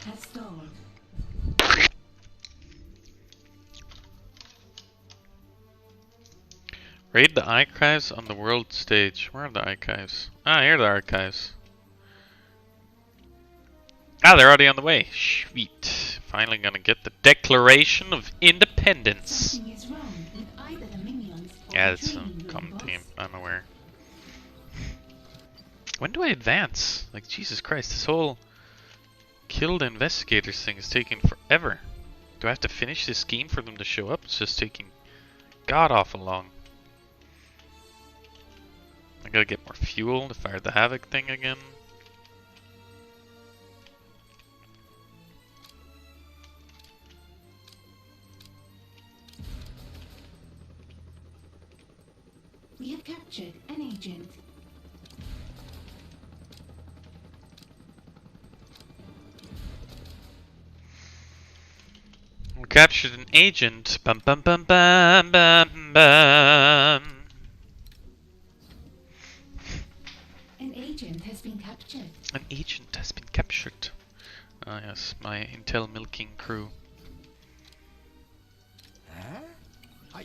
has stalled. Raid the archives on the world stage. Where are the archives? Ah, here are the archives. Ah, they're already on the way. Sweet. Finally gonna get the Declaration of Independence. Something is wrong with either the minions or Yeah, the it's some training room, common boss. theme. I'm aware. When do I advance? Like, Jesus Christ, this whole kill the investigators thing is taking forever. Do I have to finish this scheme for them to show up? It's just taking god awful long. I gotta get more fuel to fire the Havoc thing again. We have captured an agent. We captured an agent. Bum bum bum bum bum bum. An agent has been captured. An agent has been captured. Ah yes, my intel milking crew. Huh? Hi.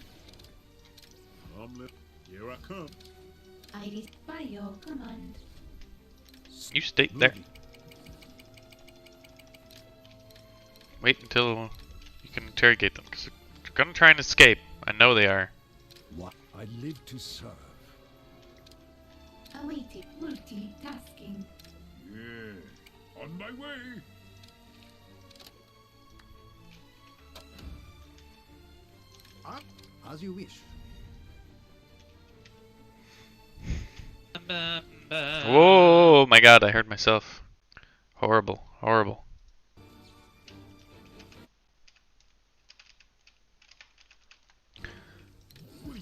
Here I come. I is by your command. You stay there. Wait until you can interrogate them, because they're gonna try and escape. I know they are. What? I live to serve. Awaited multitasking. Yeah. On my way. Ah, as you wish. Whoa, my god, I heard myself. Horrible, horrible.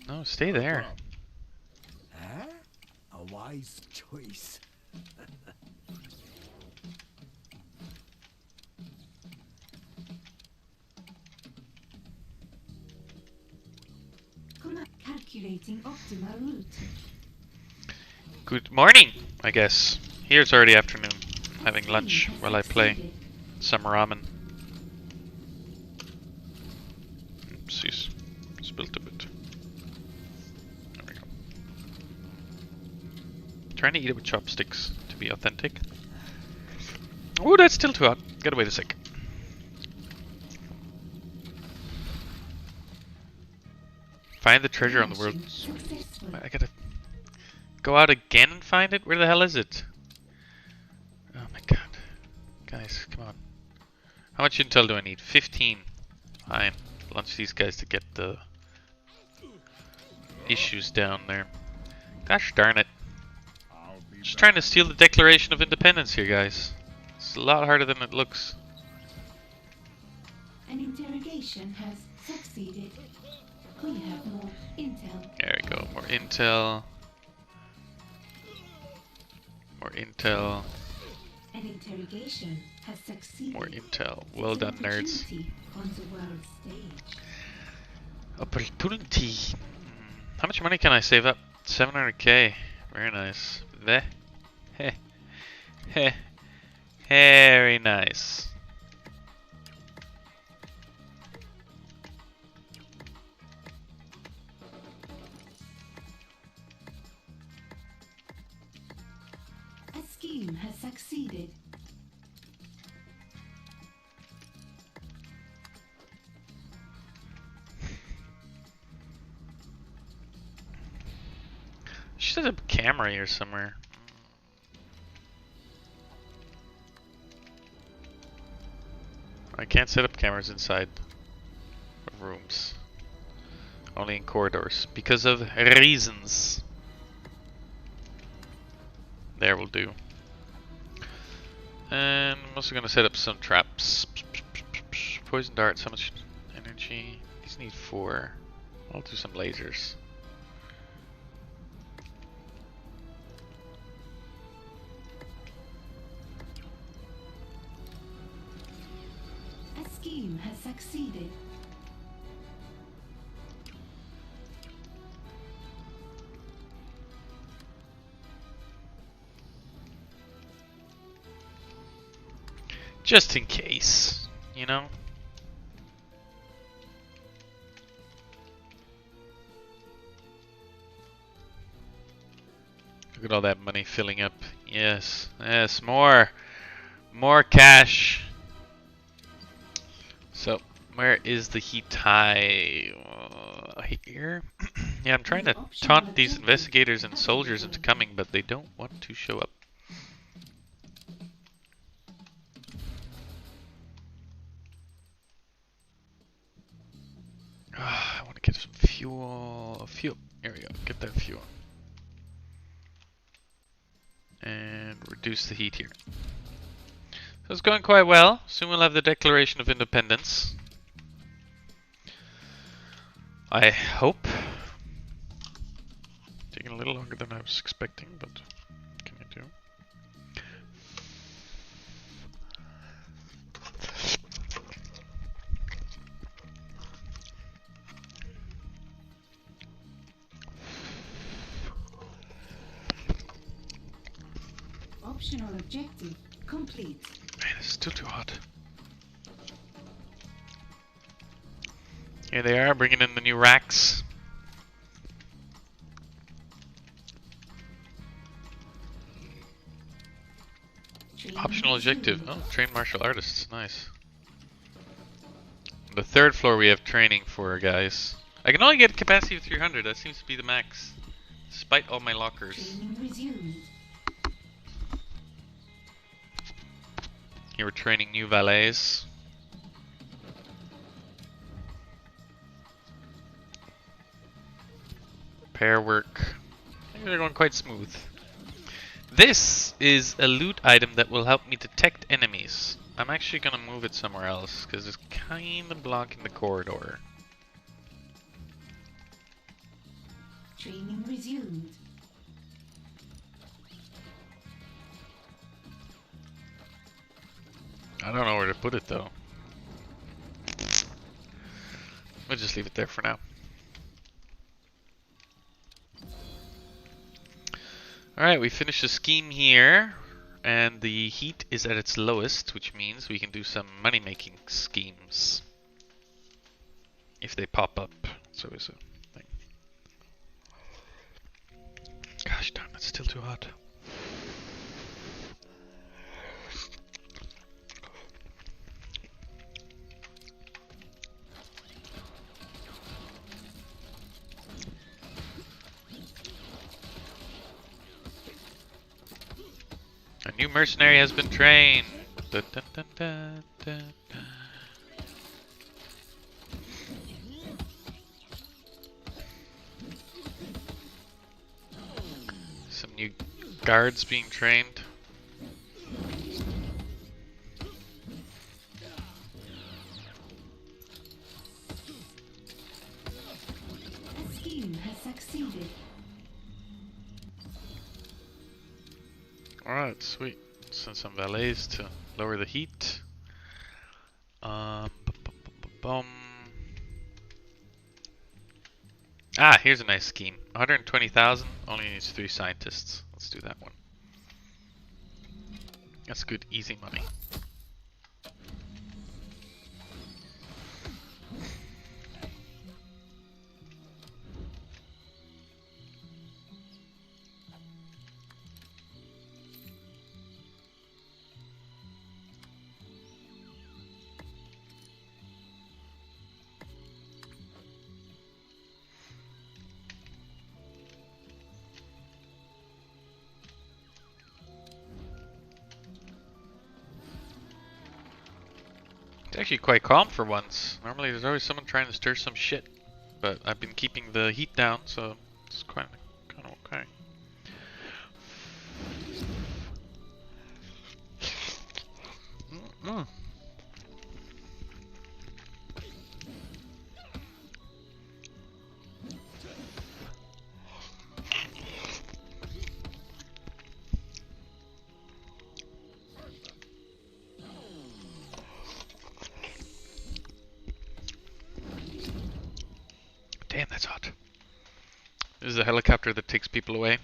No, stay there. Huh? A wise choice. Calculating optimal route. Good morning, I guess. Here it's already afternoon. Having lunch while I play some ramen. Oopsies. Spilt a bit. There we go. Trying to eat it with chopsticks to be authentic. Oh, that's still too hot. Gotta wait a sec. Find the treasure on the world. I gotta go out again and find it? Where the hell is it? Oh my god. Guys, come on. How much intel do I need? 15. Fine. Launch these guys to get the issues down there. Gosh darn it. Just trying to steal the Declaration of Independence here, guys. It's a lot harder than it looks. An interrogation has succeeded. We have more intel. There we go. More intel. More intel. An interrogation has succeeded. More intel. Well done, nerds. Opportunity on the world stage. Opportunity. How much money can I save up? 700k. Very nice. Heh. Heh. Very nice. A scheme has succeeded. Should have a camera here somewhere. I can't set up cameras inside of rooms. Only in corridors. Because of reasons. There will do. And I'm also gonna set up some traps. Poison darts, how much energy? These need 4. I'll do some lasers. A scheme has succeeded. Just in case, you know? Look at all that money filling up. Yes, yes, more. More cash. So, where is the heat high? Here? Yeah, I'm trying to taunt these investigators and soldiers into coming, but they don't want to show up. I want to get some fuel. Fuel. Here we go. Get that fuel. And reduce the heat here. So it's going quite well. Soon we'll have the Declaration of Independence. I hope. Taking a little longer than I was expecting, but what can you do? Optional objective complete. Man, this is still too hot. Here they are, bringing in the new racks. Optional objective. Oh, train martial artists. Nice. The third floor we have training for, guys. I can only get capacity of 300. That seems to be the max. Despite all my lockers. Training resumed. Here we're training new valets. Repair work. I think they're going quite smooth. This is a loot item that will help me detect enemies. I'm actually going to move it somewhere else because it's kind of blocking the corridor. Training resumed. I don't know where to put it though. We'll just leave it there for now. Alright, we finished the scheme here, and the heat is at its lowest, which means we can do some money-making schemes. If they pop up. It's always a thing. Gosh darn, it's still too hot. A new mercenary has been trained. Dun, dun, dun, dun, dun, dun. Some new guards being trained. The scheme has succeeded. Alright, sweet. Send some valets to lower the heat. Bum. Ah, here's a nice scheme. 120,000, only needs 3 scientists. Let's do that one. That's good, easy money. It's actually quite calm for once. Normally there's always someone trying to stir some shit. But I've been keeping the heat down, so it's kind of okay. Damn, that's hot. This is a helicopter that takes people away.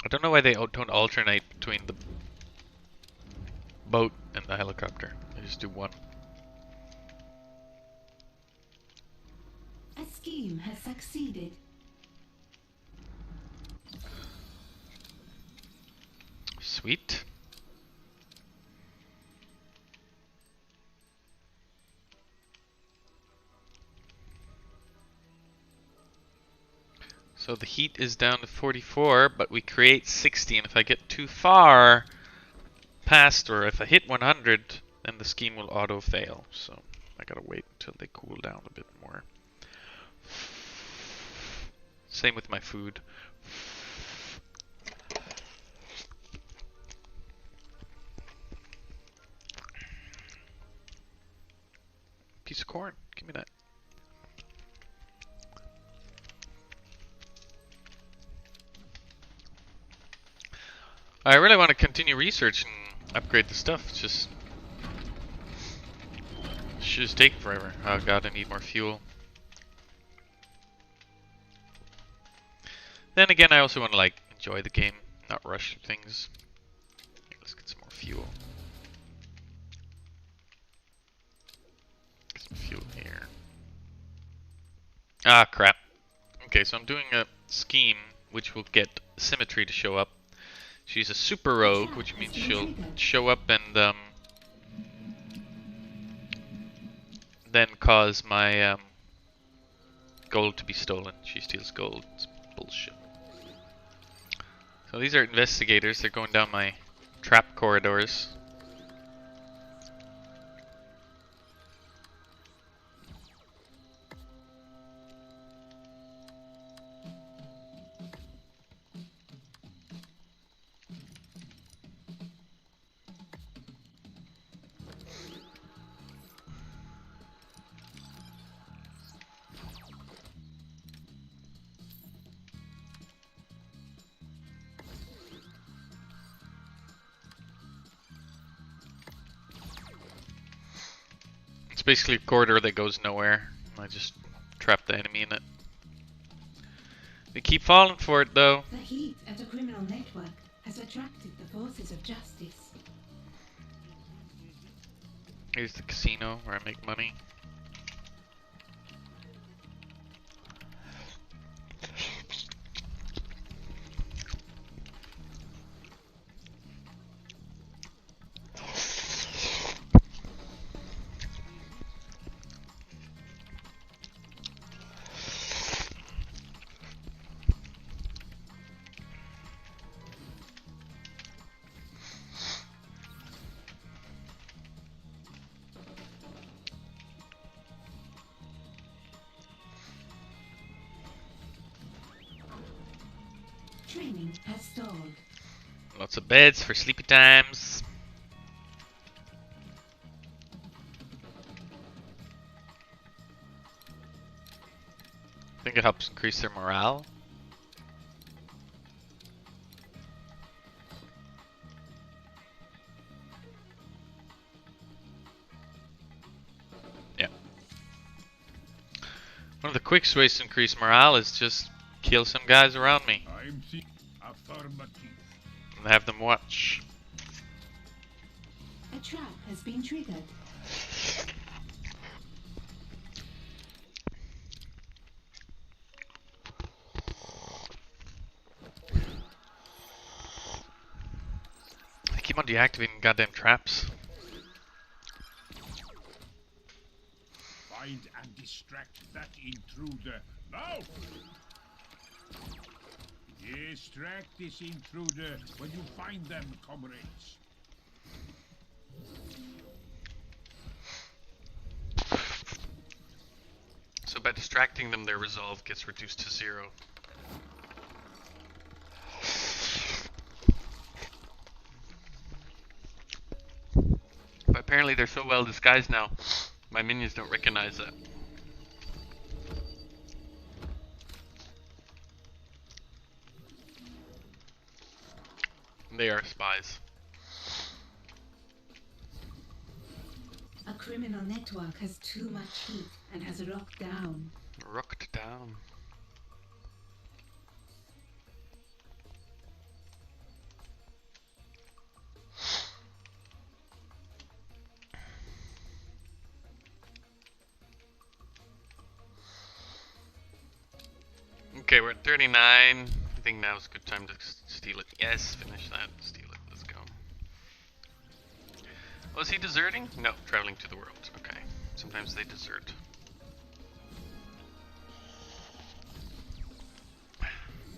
I don't know why they don't alternate between the boat and the helicopter. They just do one. A scheme has succeeded. Sweet. So the heat is down to 44, but we create 60, and if I get too far past, or if I hit 100, then the scheme will auto fail. So I gotta wait until they cool down a bit more. Same with my food. Piece of corn, give me that. I really want to continue research and upgrade the stuff. It's just taking forever. Oh god, I need more fuel. Then again, I also want to like enjoy the game, not rush things. Let's get some more fuel. Get some fuel here. Ah, crap. Okay, so I'm doing a scheme which will get Symmetry to show up. She's a super rogue, which means she'll show up and then cause my gold to be stolen. She steals gold. It's bullshit. So these are investigators. They're going down my trap corridors. It's basically a corridor that goes nowhere. I just trap the enemy in it. They keep falling for it though. The heat at a criminal network has attracted the forces of justice. Here's the casino where I make money. Training has stalled. Lots of beds for sleepy times. I think it helps increase their morale. Yeah. One of the quickest ways to increase morale is just kill some guys around me. I'm affirmative. And have them watch. A trap has been triggered. I keep on deactivating goddamn traps. Find and distract that intruder. Now! Distract this intruder when you find them, comrades. So by distracting them, their resolve gets reduced to 0. But apparently they're so well disguised now, my minions don't recognize that. They are spies. A criminal network has too much heat and has locked down. Rocked down. Okay, we're at 39. I think now's a good time to steal it. Yes, finish that. Steal it. Let's go. Was he deserting? No, traveling to the world. Okay. Sometimes they desert.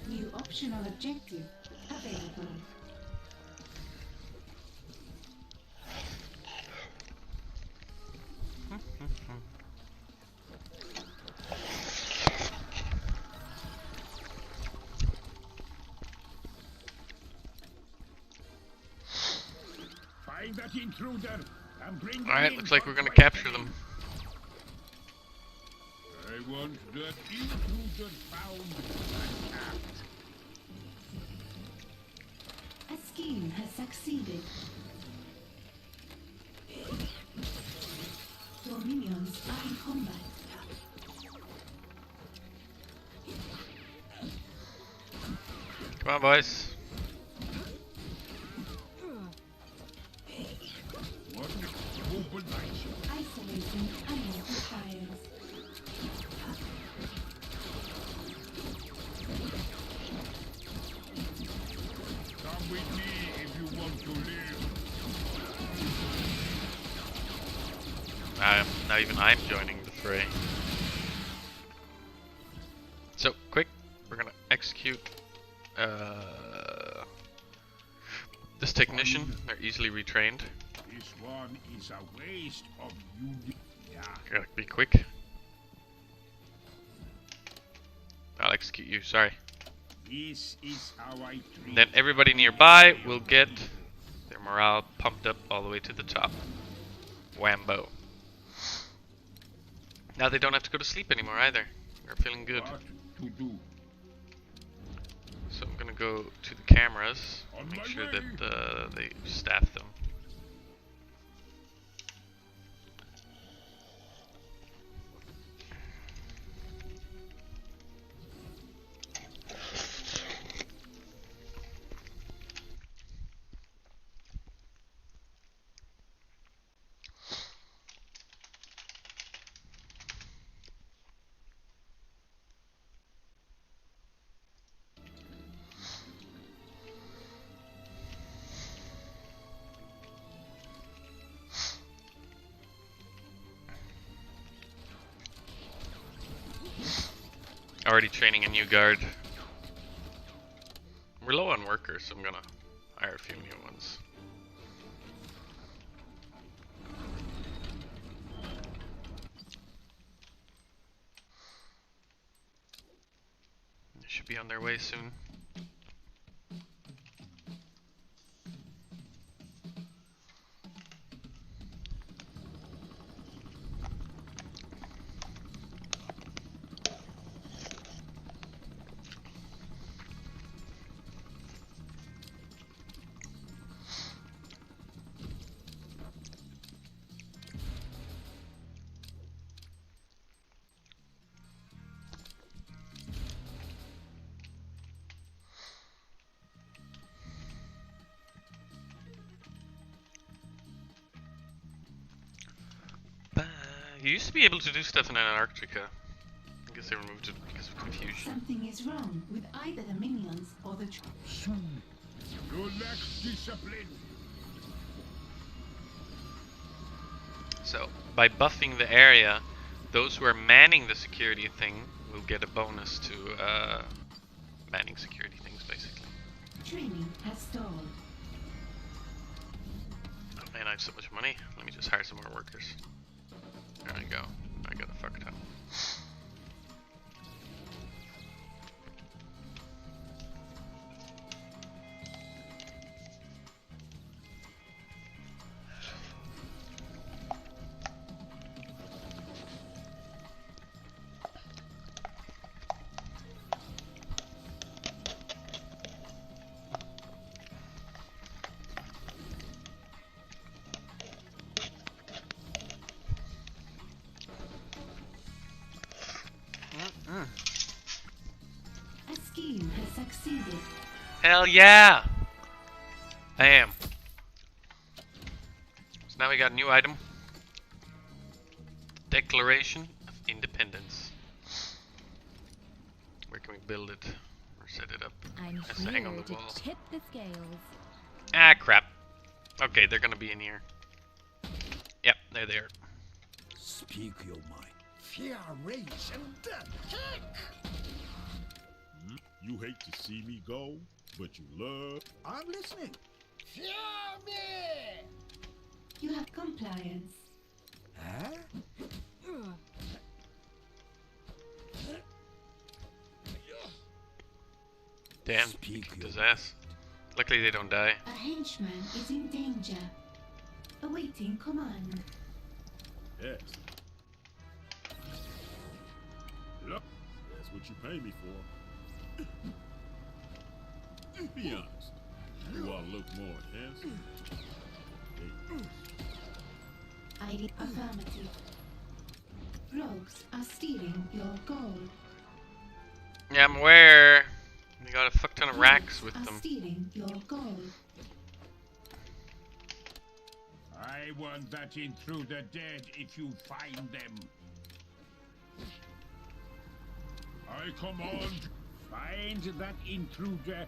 New optional objective available. Find that intruder and bring them Alright, in looks like for we're gonna questioning. capture them. I want that intruder found and capped. A scheme has succeeded. Your minions are in combat. Come on, boys. What mobilization? Isolating amplifiers. Come with me if you want to live. Now even I'm joining the fray. So, quick, we're gonna execute this technician. They're easily retrained. This one is a waste of you. Yeah. Gotta be quick. I'll execute you, sorry. This is how I treat. And then everybody nearby will get their morale pumped up all the way to the top. Whambo. Now they don't have to go to sleep anymore either. They're feeling good. What to do? So I'm gonna go to the cameras, On make my sure way. that they staff them. Already training a new guard. We're low on workers, so I'm gonna hire a few new ones. They should be on their way soon. You used to be able to do stuff in Antarctica. I guess they removed it because of confusion. Something is wrong with either the minions or the Soon. You lack discipline. So, by buffing the area, those who are manning the security thing will get a bonus to manning security things, basically. training has stalled. Oh man, I have so much money. Let me just hire some more workers. There I go. I got it fucked up. A scheme has succeeded. Hell yeah! I am. So now we got a new item. Declaration of Independence. Where can we build it? Or set it up? I'm Has to hang on here the to wall. tip the scales. Ah, crap. Okay, they're gonna be in here. Yep, there they are. Speak your mind. Fear, rage, and attack! You hate to see me go, but you love. I'm listening. Fear me! You have compliance. Huh? Damn, Speak kicked your his ass. Luckily they don't die. A henchman is in danger. Awaiting command. Yes. Look, that's what you pay me for. Be honest. Do I look more handsome? Hey, Affirmative. Rogues are stealing your gold. Yeah, I'm aware. They got a fuck ton of racks with Rogues are them. stealing your gold. I want that intruder dead if you find them. I command, find that intruder.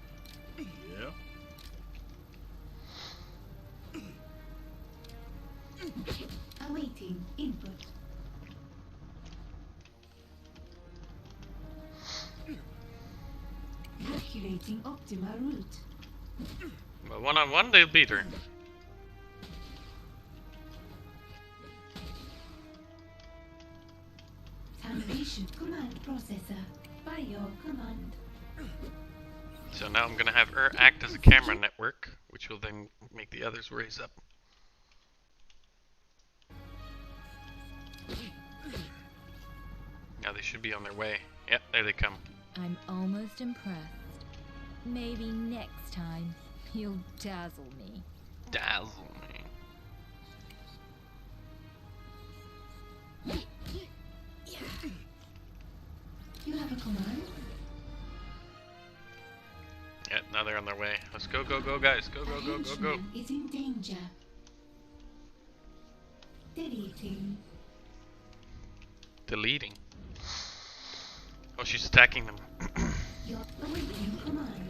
Yeah? Awaiting input. Calculating optimal route. But one-on-one, they'll beat her. Termination command processor. By your command. So now I'm gonna have her act as a camera network, which will then make the others raise up. Now they should be on their way. Yep, there they come. I'm almost impressed. Maybe next time you'll dazzle me. Dazzle me. You have a command? Yeah, now they're on their way. Let's go, go, go, guys. Go, go, go, go, go. Henchman is in danger. Deleting. Deleting. Oh, she's attacking them. You're awaiting command.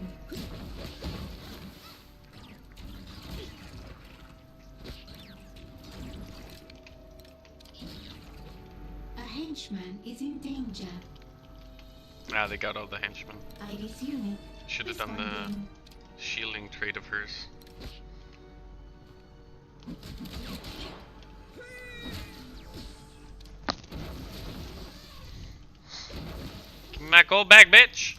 A henchman is in danger. Ah, they got all the henchmen. ID's unit. Should have done the responding. shielding trait of hers. Give me my gold back, bitch!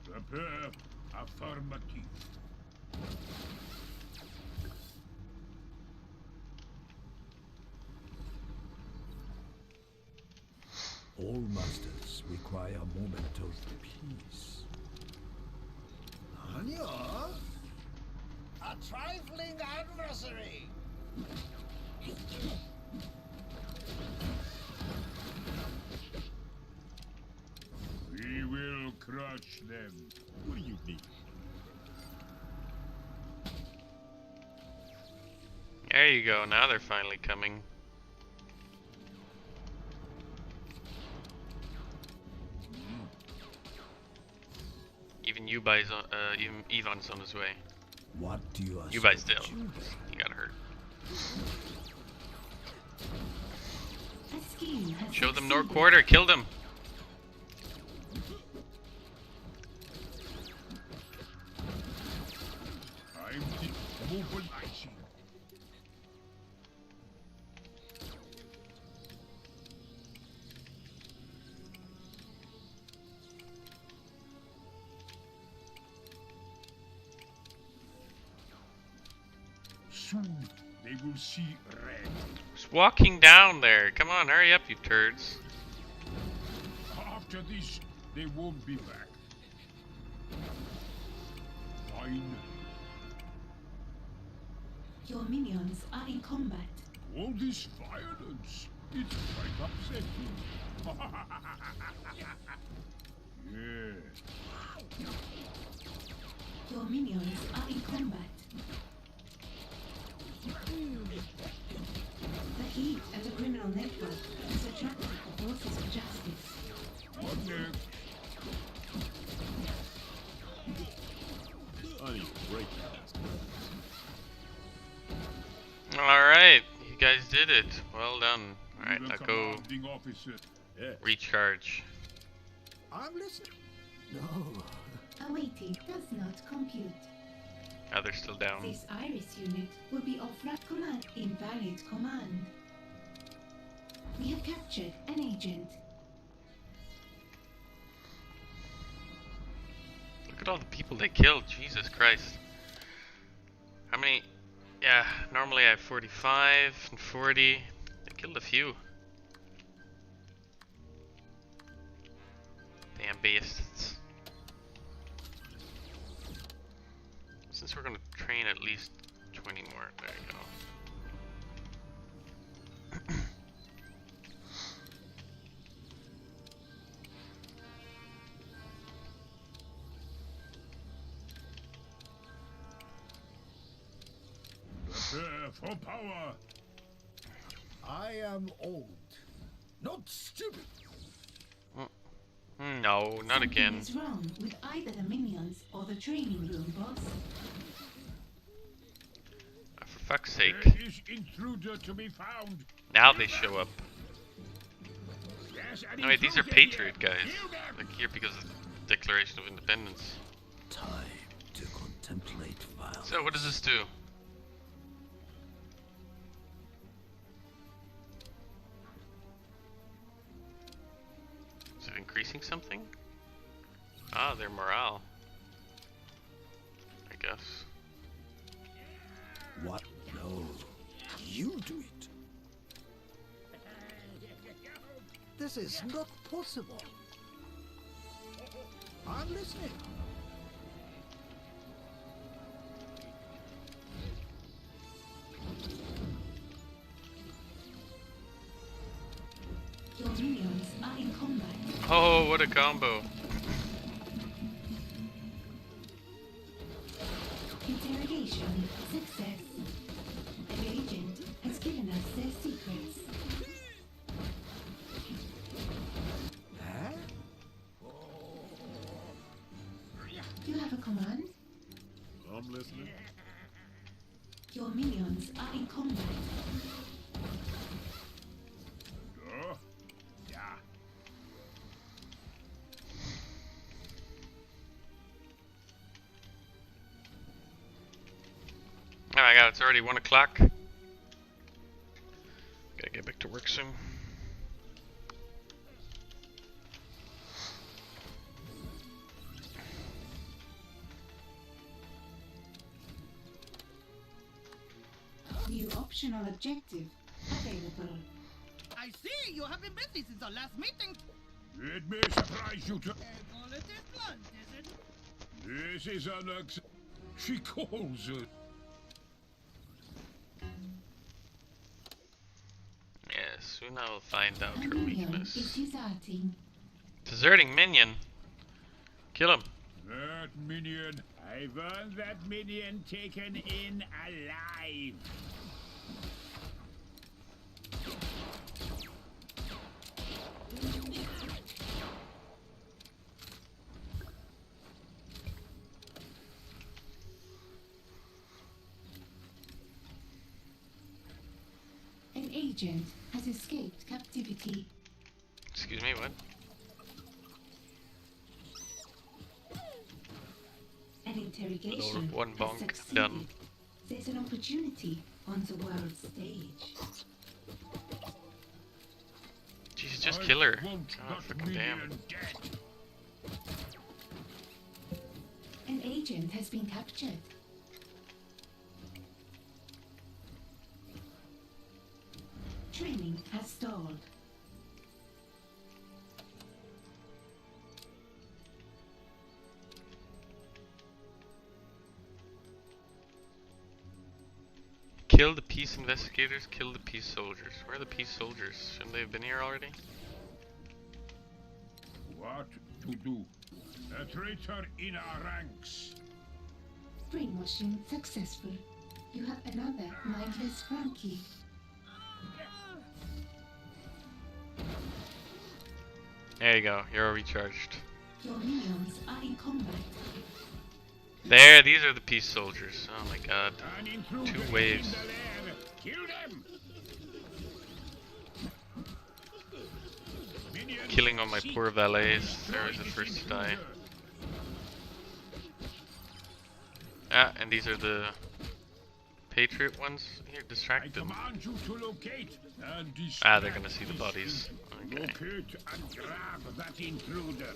Prepare. Affirmative. All masters require a moment of peace. Anya? A trifling adversary! We will crush them. What do you need? There you go, now they're finally coming. Even Ubai's on, even Yvonne's on his way. What do you ask? Ubai's still. He got hurt. A scheme has Show them North succeeded. Quarter, kill them! I'm mobilizing. Soon they will see red. Just walking down there. Come on, hurry up, you turds. After this, they won't be back. Fine. Your minions are in combat. All this violence, it's quite upsetting. Yeah. Your minions are Boarding officer. Yes. Recharge. I'm listening. No. Awaiting does not compute. Oh, they're still down. This Iris unit will be off command. Invalid command. We have captured an agent. Look at all the people they killed. Jesus Christ. How many? Yeah, normally I have 45 and 40. They killed a few. Damn beasts. Since we're gonna train at least 20 more. There you go. Prepare for power. I am old, not stupid. No, not again. Something is wrong with either the minions or the training room, boss. For fuck's sake. There is intruder to be found. Now they show up. Yes, an No wait, these are intruder Patriot here. guys. Kill them. Like here because of the Declaration of Independence. Time to contemplate violence. So what does this do? Is it increasing something? Ah, their morale. I guess. What? No. You do it. This is not possible. I'm listening. Your minions are in combat. Oh, what a combo. Interrogation success. An agent has given us their secrets. Huh? You have a command? I'm listening. Your minions are in combat. Yeah. Oh my god, it's already 1 o'clock. Gotta get back to work soon. New optional objective available. I see you have been busy since our last meeting. It may surprise you to. All it is blunt, is it? This is unacceptable. She calls it. Yes, soon I will find out A her minion weakness. is deserting. Deserting minion. Kill him. That minion. I want that minion taken in alive. An agent has escaped captivity. Excuse me, what? An interrogation One has bonk, succeeded. done. There's an opportunity on the world stage. Jesus, just I kill her. want Oh, that fucking damn. minion dead. An agent has been captured. Training has stalled. Kill the peace investigators, kill the peace soldiers. Where are the peace soldiers? Shouldn't they have been here already? What to do? A traitor in our ranks. Brainwashing successful. You have another mindless Frankie. There you go, you're recharged. Your minions are in combat. There, these are the peace soldiers. Oh my god. An intruder 2 waves. in the lair. Kill them. killing all my poor valets. They're always the first to die. Ah, and these are the Patriot ones. Here, distract them. Ah, they're gonna see the bodies. Okay. Locate and grab that intruder.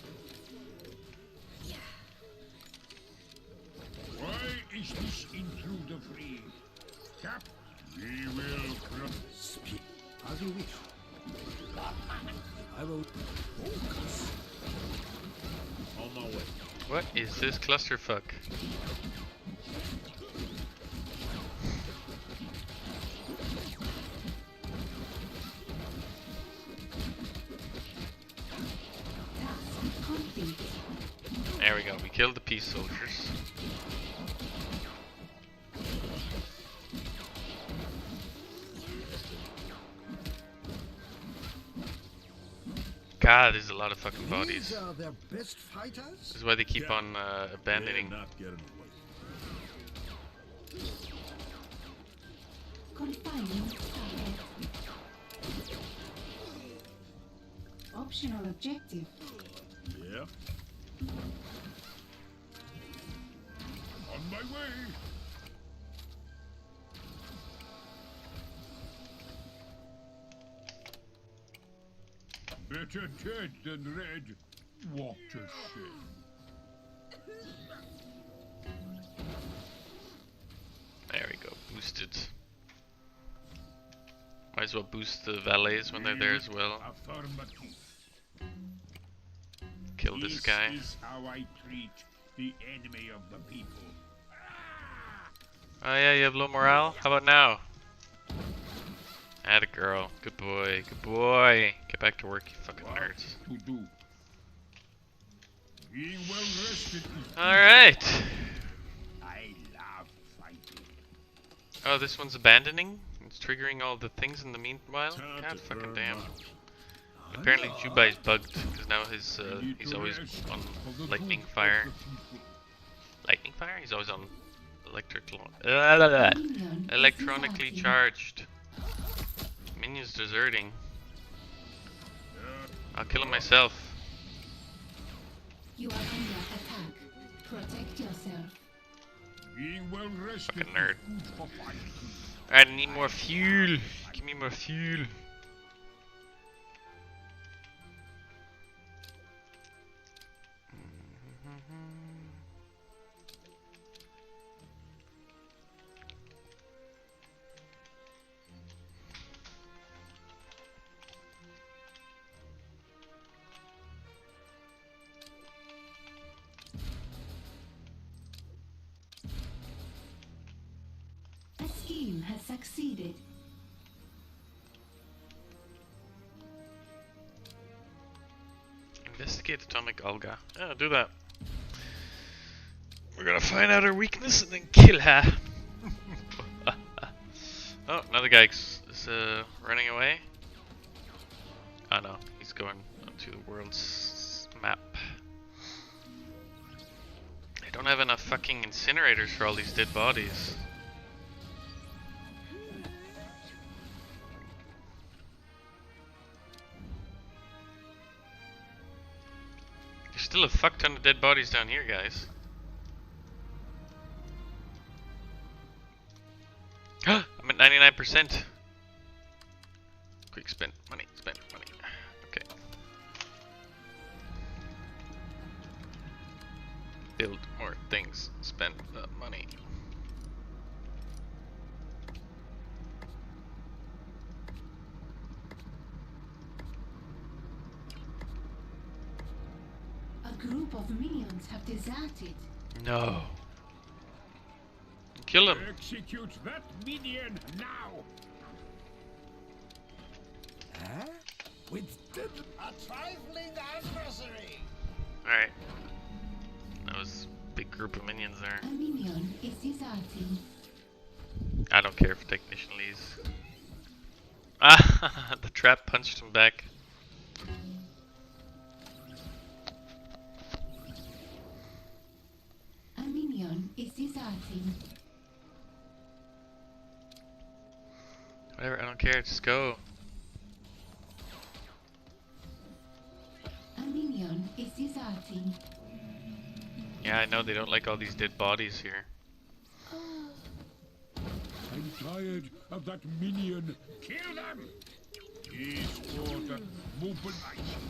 Why is this intruder free? Cap, we will Speak as you wish. I will focus. On my way. What is this clusterfuck? Task complete. There we go, we killed the peace soldiers. God, there's a lot of fucking bodies. These are their best fighters? This is why they keep on abandoning. Not getting away. Confining target. Optional objective. Yeah. On my way. Better dead than red. What a shame. There we go, boosted. Might as well boost the valets when they're there as well. Affirmative. Kill this guy. This is how I treat the enemy of the people. Oh yeah, you have low morale? How about now? Atta girl. Good boy. Good boy. Get back to work, you fucking nerds. To do. Being well rested is Alright. I love fighting. Oh, this one's abandoning? It's triggering all the things in the meanwhile? Time God to fucking burn damn. up. Apparently Jubai's bugged, because now his he's always on lightning fire. Lightning fire? He's always on Minion electronically is charged. Minion's deserting. I'll kill him myself. You are under attack. Protect yourself. Being well rested Fucking nerd. is good for fighting. I need more fuel. Give me more fuel. A scheme has succeeded. Investigate atomic Olga. Yeah, do that. We're gonna find out her weakness and then kill her. Oh, another guy is running away. Oh no, he's going onto the world's map. I don't have enough fucking incinerators for all these dead bodies. There's still a fuck ton of dead bodies down here, guys. I'm at 99%. Quick spend money, spend money. Okay. Build more things, spend the money. A group of minions have deserted. No. Kill him. Execute that minion now. Huh? With dead A trifling adversary. Alright. That was a big group of minions there. A minion is deserting. I don't care if technician leaves. Ah, the trap punched him back. A minion is deserting. Whatever, I don't care, just go. is deserting. Yeah, I know they don't like all these dead bodies here. I'm tired of that minion. Kill them! He's order mobilization.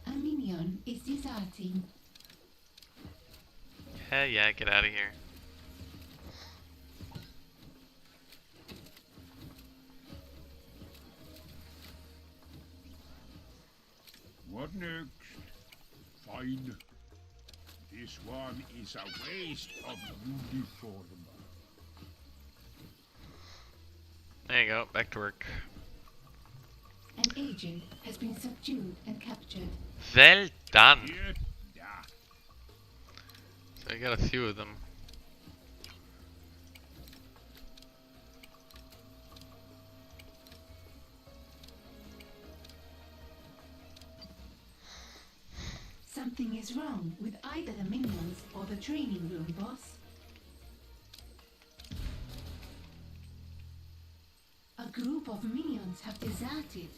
A minion is deserting. Hell yeah, get out of here. What next? Fine. This one is a waste of uniform. There you go, back to work. An agent has been subdued and captured. Well done. Here, da. So I got a few of them. Something is wrong with either the minions or the training room, boss. A group of minions have deserted.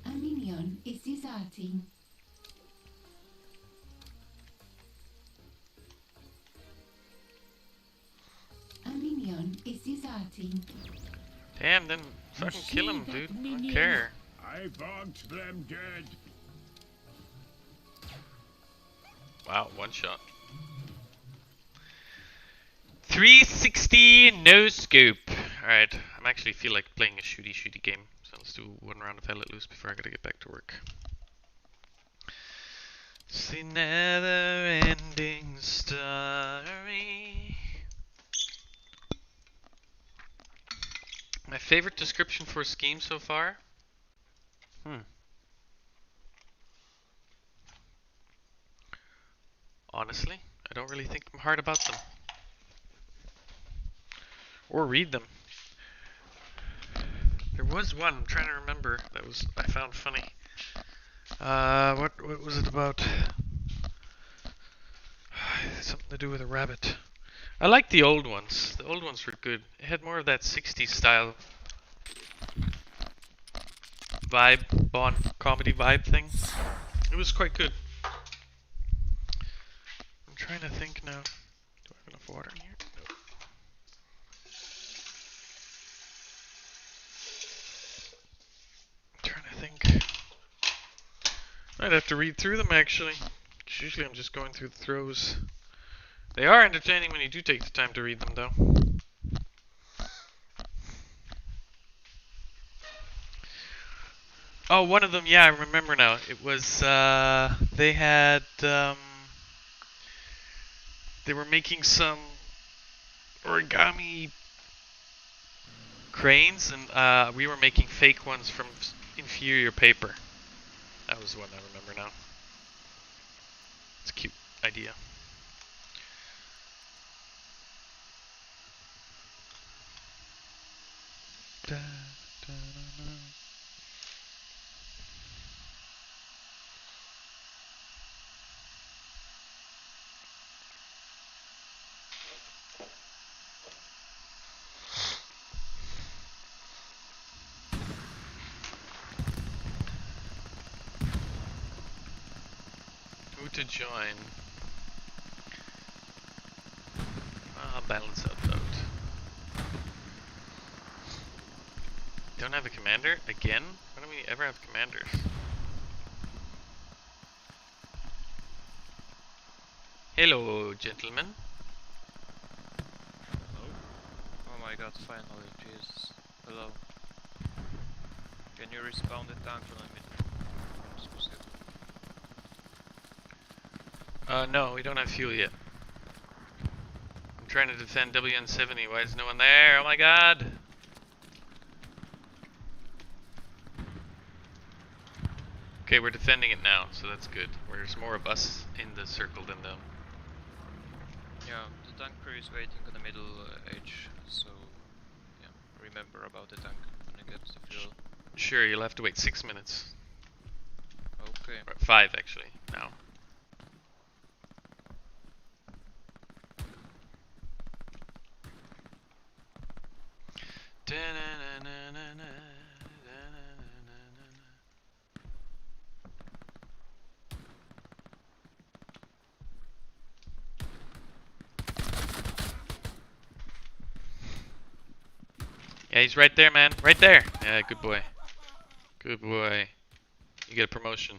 A minion is deserting. A minion is deserting. Damn, then fucking kill him, dude. I don't care. I want them dead. Wow, one shot. 360 no scope. Alright, I actually feel like playing a shooty game. So let's do one round of Hell Let Loose before I gotta get back to work. It's the never ending story. My favorite description for a scheme so far? Honestly, I don't really think hard about them. Or read them. There was one, I'm trying to remember, that was I found funny. What was it about? Something to do with a rabbit. I like the old ones. The old ones were good. It had more of that 60s style vibe, Bond comedy vibe thing. It was quite good. I'm trying to think now. Do I have enough water in here? Nope. I'm trying to think. I'd have to read through them actually. 'Cause usually I'm just going through the throws. They are entertaining when you do take the time to read them though. Oh, one of them, yeah, I remember now. It was, they had, they were making some origami cranes, and we were making fake ones from inferior paper. That was the one I remember now. It's a cute idea. Da, da, da, da. Who to join? I'll balance out vote. Don't have a commander? Again? When do we ever have commanders? Hello, gentlemen. Hello? Oh my god, finally, Jesus. Hello. Can you respawn the tank on the middle? No, we don't have fuel yet. I'm trying to defend WN70. Why is no one there? Oh my god! Okay, we're defending it now, so that's good. There's more of us in the circle than them. Yeah, the tank crew is waiting on the middle edge, so yeah, remember about the tank when it gets the fuel. Sure, you'll have to wait 6 minutes. Okay. Or 5 actually, now. Yeah, he's right there, man. Right there. Yeah, good boy. Good boy. You get a promotion.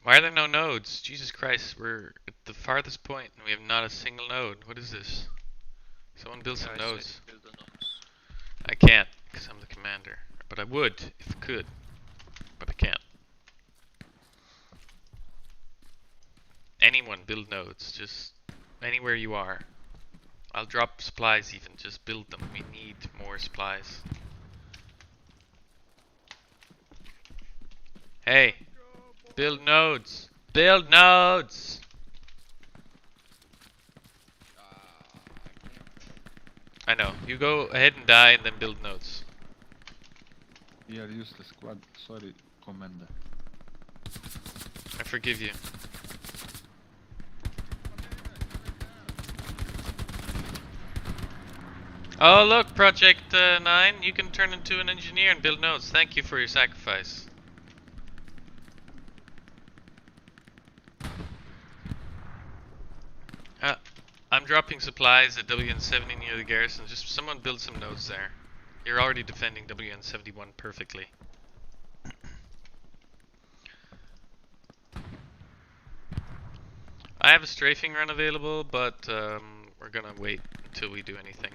Why are there no nodes? Jesus Christ, we're at the farthest point and we have not a single node. What is this? Someone build some Yeah, I said nodes. build the nodes. I can't, because I'm the commander. But I would, if I could. But I can't. Anyone build nodes, just anywhere you are. I'll drop supplies even, just build them. We need more supplies. Hey, build nodes. Build nodes! I know. You go ahead and die and then build nodes. We are useless squad. Sorry, commander. I forgive you. Oh look, Project 9, you can turn into an engineer and build nodes. Thank you for your sacrifice. I'm dropping supplies at WN70 near the garrison. Just someone build some nodes there. You're already defending WN71 perfectly. I have a strafing run available, but we're gonna wait until we do anything.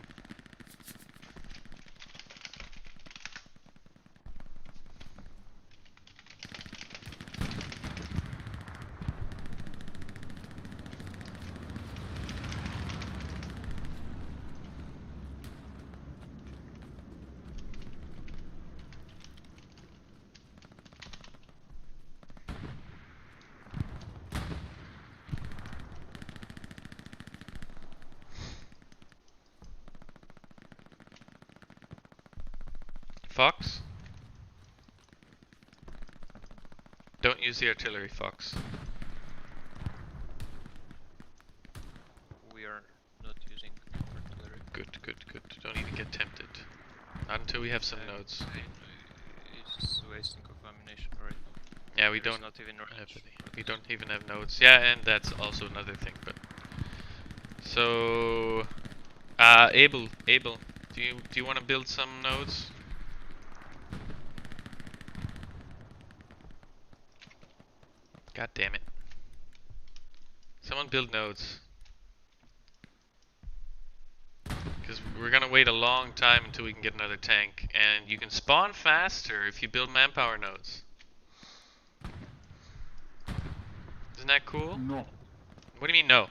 Fox? Don't use the artillery, Fox. We are not using artillery. Good, good, good. Don't even get tempted. Not until we have some nodes. It's wasting of ammunition right now. Yeah, we There's don't not even have range. any. We don't even have nodes. Yeah, and that's also another thing. But so, Abel, do you want to build some nodes? God damn it! Someone build nodes. Because we're gonna wait a long time until we can get another tank, and you can spawn faster if you build manpower nodes. Isn't that cool? No. What do you mean no?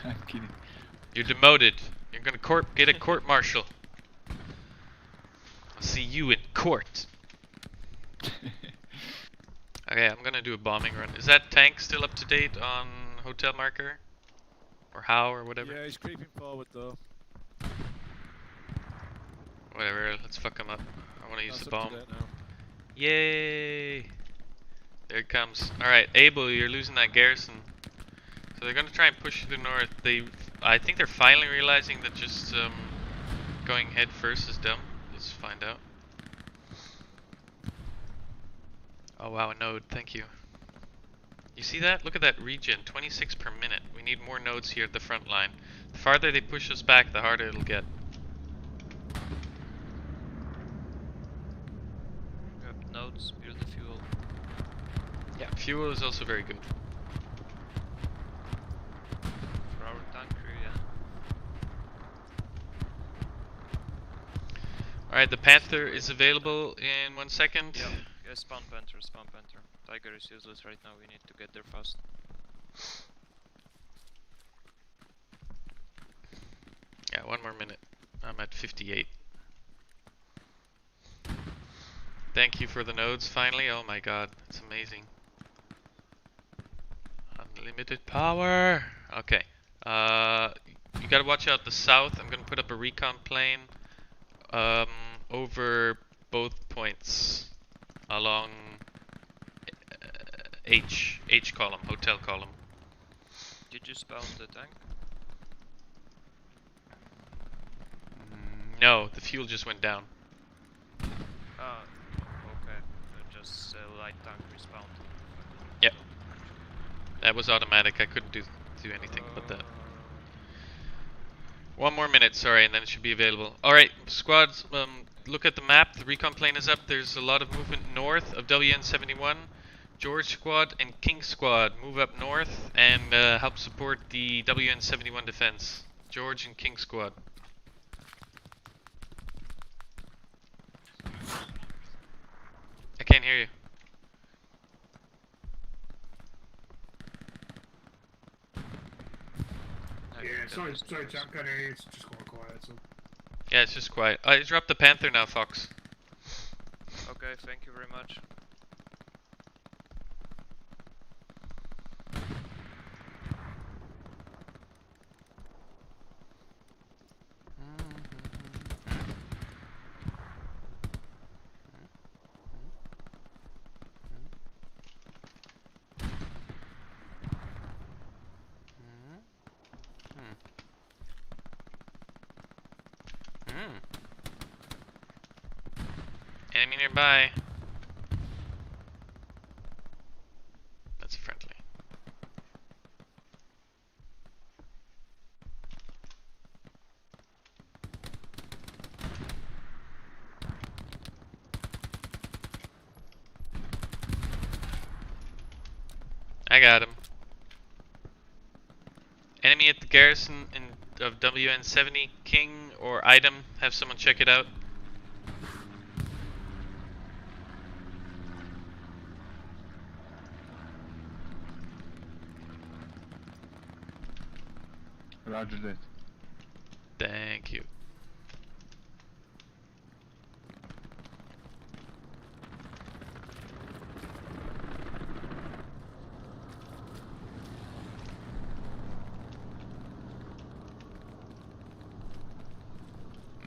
I'm kidding. You're demoted. You're gonna get a court martial. I'll see you in court. Okay, I'm gonna do a bombing run. Is that tank still up to date on hotel marker? Or how or whatever? Yeah, he's creeping forward though. Whatever, let's fuck him up. I wanna use That's the up to bomb. date now. Yay! There it comes. Alright, Abel, you're losing that garrison. So they're gonna try and push you to the north. I think they're finally realizing that just going head first is dumb. Let's find out. Oh wow, a node, thank you. You see that? Look at that regen, 26 per minute. We need more nodes here at the front line. The farther they push us back, the harder it'll get. Yep, nodes, build the fuel. Yeah, fuel is also very good. For our tank crew, yeah. Alright, the Panther is available in 1 second. Yeah, yeah, spawn Panther, spawn Panther. Tiger is useless right now, we need to get there fast. Yeah, 1 more minute. I'm at 58. Thank you for the nodes finally. Oh my god, that's amazing. Unlimited power. Okay. You gotta watch out the south. I'm gonna put up a recon plane over both points along H column, hotel column. Did you spawn the tank? No, the fuel just went down. Ah, okay. Just light tank respawned. Yep. That was automatic. I couldn't do anything but that. One more minute, sorry, and then it should be available. Alright, squads, look at the map. The recon plane is up. There's a lot of movement north of WN71. George squad and King squad move up north and help support the WN71 defense. George and King squad. I can't hear you. Yeah, sorry, Jack. Kind of, it's just quite quiet. So. Yeah, it's just quiet. I dropped the Panther now, Fox. Okay, thank you very much. Enemy nearby. That's a friendly. I got him. Enemy at the garrison of WN70. King or item. Have someone check it out. Roger that. Thank you.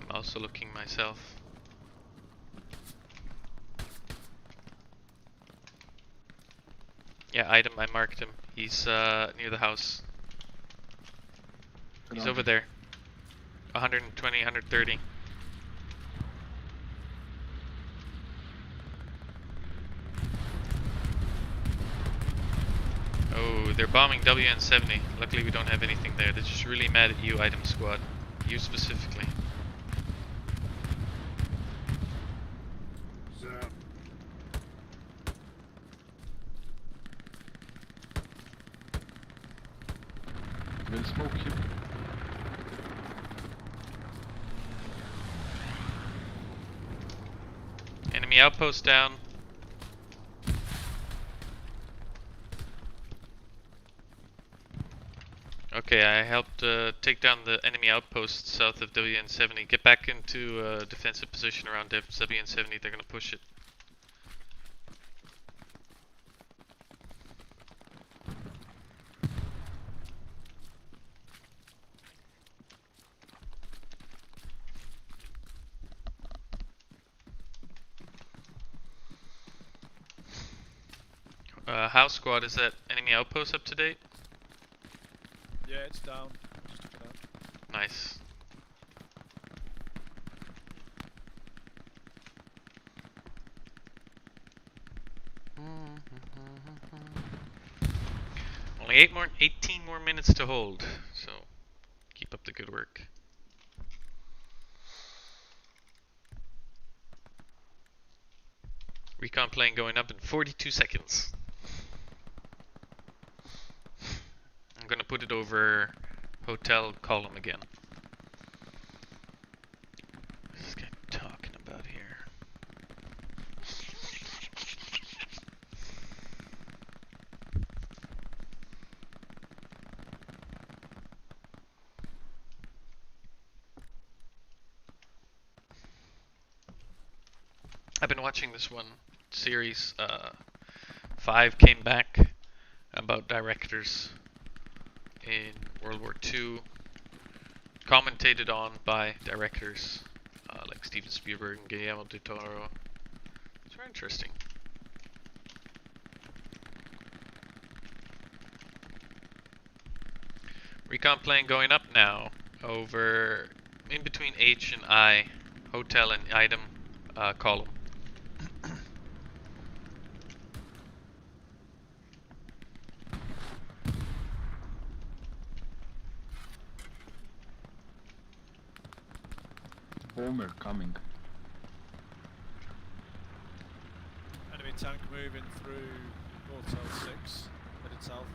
I'm also looking myself. Yeah, item, I marked him. He's near the house. He's over there. 120, 130. Oh, they're bombing WN70. Luckily we don't have anything there. They're just really mad at you, item squad. You specifically. We'll smoke you. Enemy outpost down. Okay, I helped take down the enemy outpost south of WN70. Get back into defensive position around WN70. They're gonna push it. House squad, is that enemy outpost up to date? Yeah, it's down. Just took it out. Nice. Only 18 more minutes to hold, so keep up the good work. Recon plane going up in 42 seconds. I'm gonna put it over hotel column again. What's this guy talking about here? I've been watching this one series, 5 came back, about directors in World War II, commentated on by directors like Steven Spielberg and Guillermo del Toro. It's very interesting. Recon plane going up now. Over in between H and I. Hotel and item column. Bomber coming. Enemy tank moving through Hotel 6, headed south.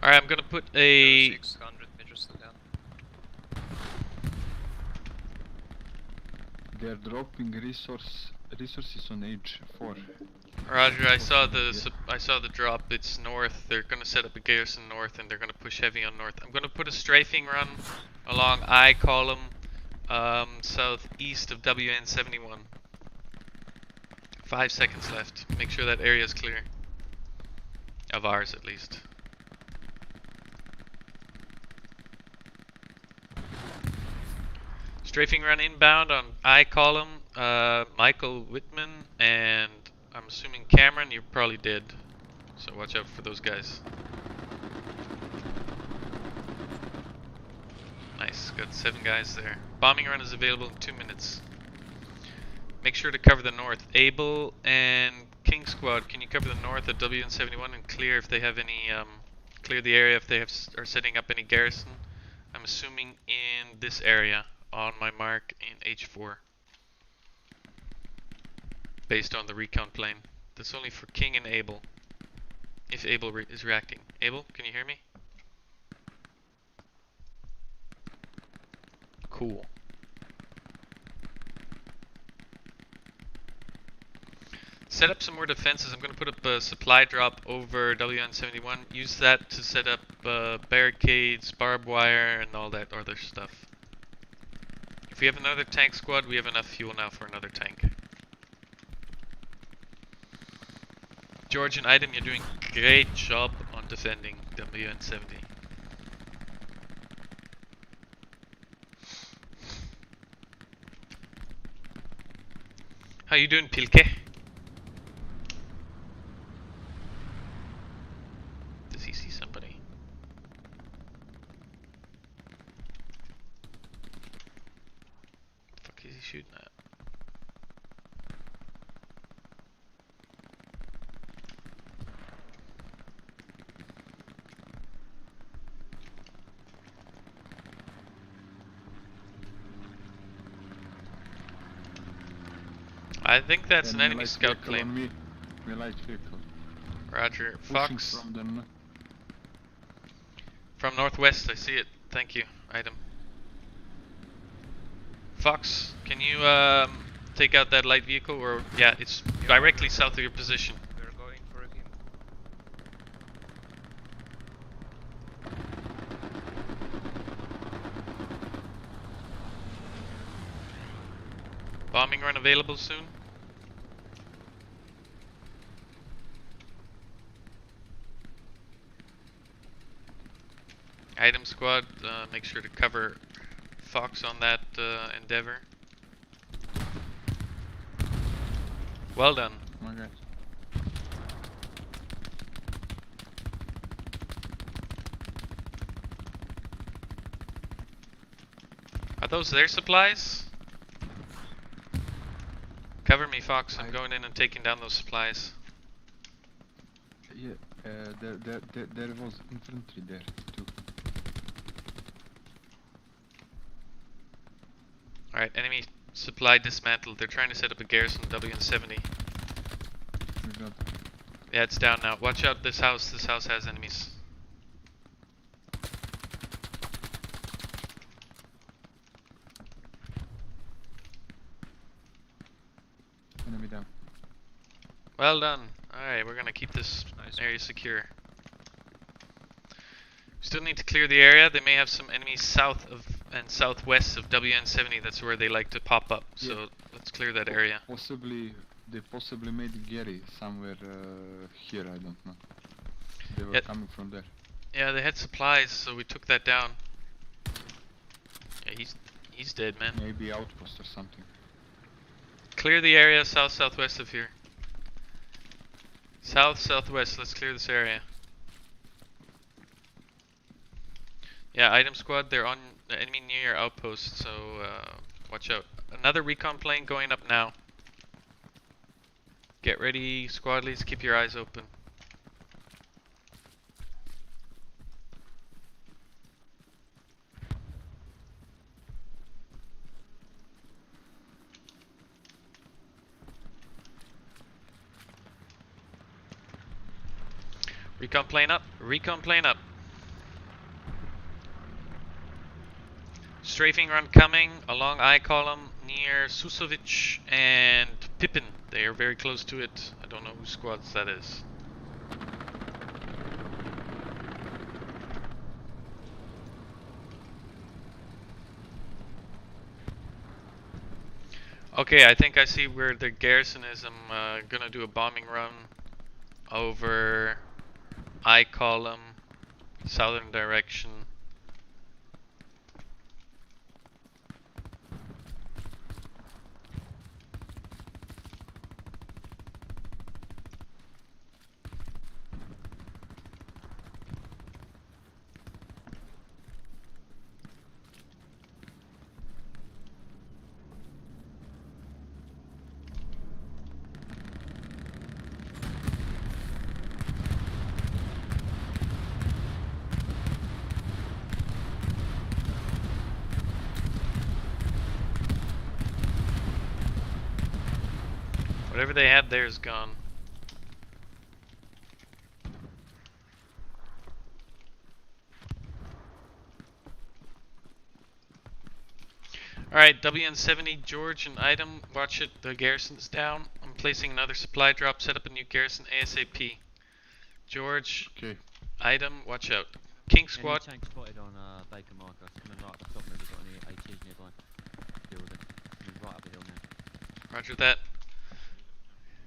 Alright, I'm gonna put a 600 meters to down. They're dropping resources on H4. Roger, I saw the drop. It's north. They're gonna set up a garrison north and they're gonna push heavy on north. I'm gonna put a strafing run along I column southeast of WN71. 5 seconds left. Make sure that area is clear. Of ours at least. Strafing run inbound on I column, Michael Whitman, and I'm assuming Cameron, you're probably dead. So watch out for those guys. Nice, got 7 guys there. Bombing run is available in 2 minutes. Make sure to cover the north. Able and King Squad, can you cover the north of WN71 and clear if they have any, clear the area if they are setting up any garrison? I'm assuming in this area on my mark in H4. Based on the recon plane. That's only for King and Able. If Able is reacting. Able, can you hear me? Cool. Set up some more defenses. I'm going to put up a supply drop over WN71. Use that to set up barricades, barbed wire, and all that other stuff. If we have another tank squad, we have enough fuel now for another tank. George and Item, you're doing a great job on defending WN70. How you doing, Pilke? Does he see somebody? The fuck is he shooting at? I think that's an enemy scout plane. On me. Me light vehicle. Roger. Pushing Fox. From northwest, I see it. Thank you, Item. Fox, can you take out that light vehicle? Or yeah, it's directly south of your position. We're going for him. Bombing run available soon. Item squad, make sure to cover Fox on that endeavor. Well done. Okay. Are those their supplies? Cover me, Fox. I'm going in and taking down those supplies. Yeah, there was infantry there too. Alright, enemy supply dismantled. They're trying to set up a garrison WN70. Yeah, it's down now. Watch out, this house. This house has enemies. Enemy down. Well done. Alright, we're gonna keep this area secure. Still need to clear the area. They may have some enemies south of and southwest of WN70. That's where they like to pop up. So Yeah. let's clear that area. They possibly made Gary somewhere here. I don't know. They were Yep. coming from there. Yeah, they had supplies, so we took that down. Yeah, he's dead, man. Maybe outpost or something. Clear the area southwest of here. Southwest. Let's clear this area. Yeah, item squad, they're on the enemy near your outpost, so watch out. Another recon plane going up now. Get ready, squad leads, keep your eyes open. Recon plane up, recon plane up. Strafing run coming along I column near Susovic and Pippin. They are very close to it. I don't know whose squads that is. Okay, I think I see where the garrison is. I'm gonna do a bombing run over I column, southern direction. Whatever they had there is gone. Alright, WN70, George, an item. Watch it, the garrison's down. I'm placing another supply drop, set up a new garrison ASAP. George, Okay. item, watch out. King squad. Enemy tank spotted on Baker marker. Coming right up the top of it. We've got any ATs nearby. Building. Coming right up the hill now. Roger that.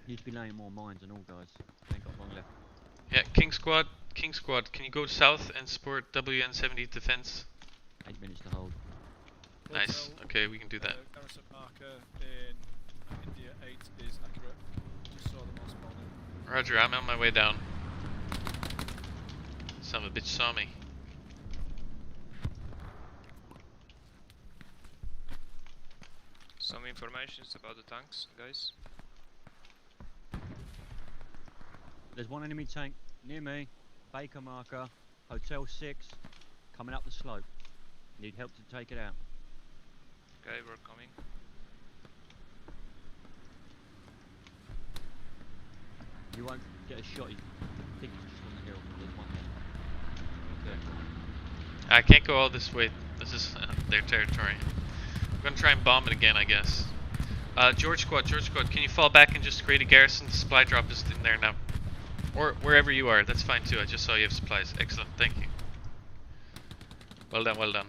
Need to be laying more mines and all, guys. They ain't got long left. Yeah, King squad, can you go south and support WN70 defense? 8 minutes to hold. Nice, okay, we can do that. Garrison marker in India 8 is accurate. Just saw them all spawning. Roger, I'm on my way down. Son of a bitch saw me. Some informations about the tanks, guys. There's one enemy tank near me. Baker marker. Hotel 6. Coming up the slope. Need help to take it out. Okay, we're coming. You won't get a shot. I think it's just on the hill. There's one there. Okay. I can't go all this way. This is their territory. I'm gonna try and bomb it again, I guess. George squad, can you fall back and just create a garrison? The supply drop is in there now. Or wherever you are, that's fine too. I just saw you have supplies. Excellent, thank you. Well done, well done.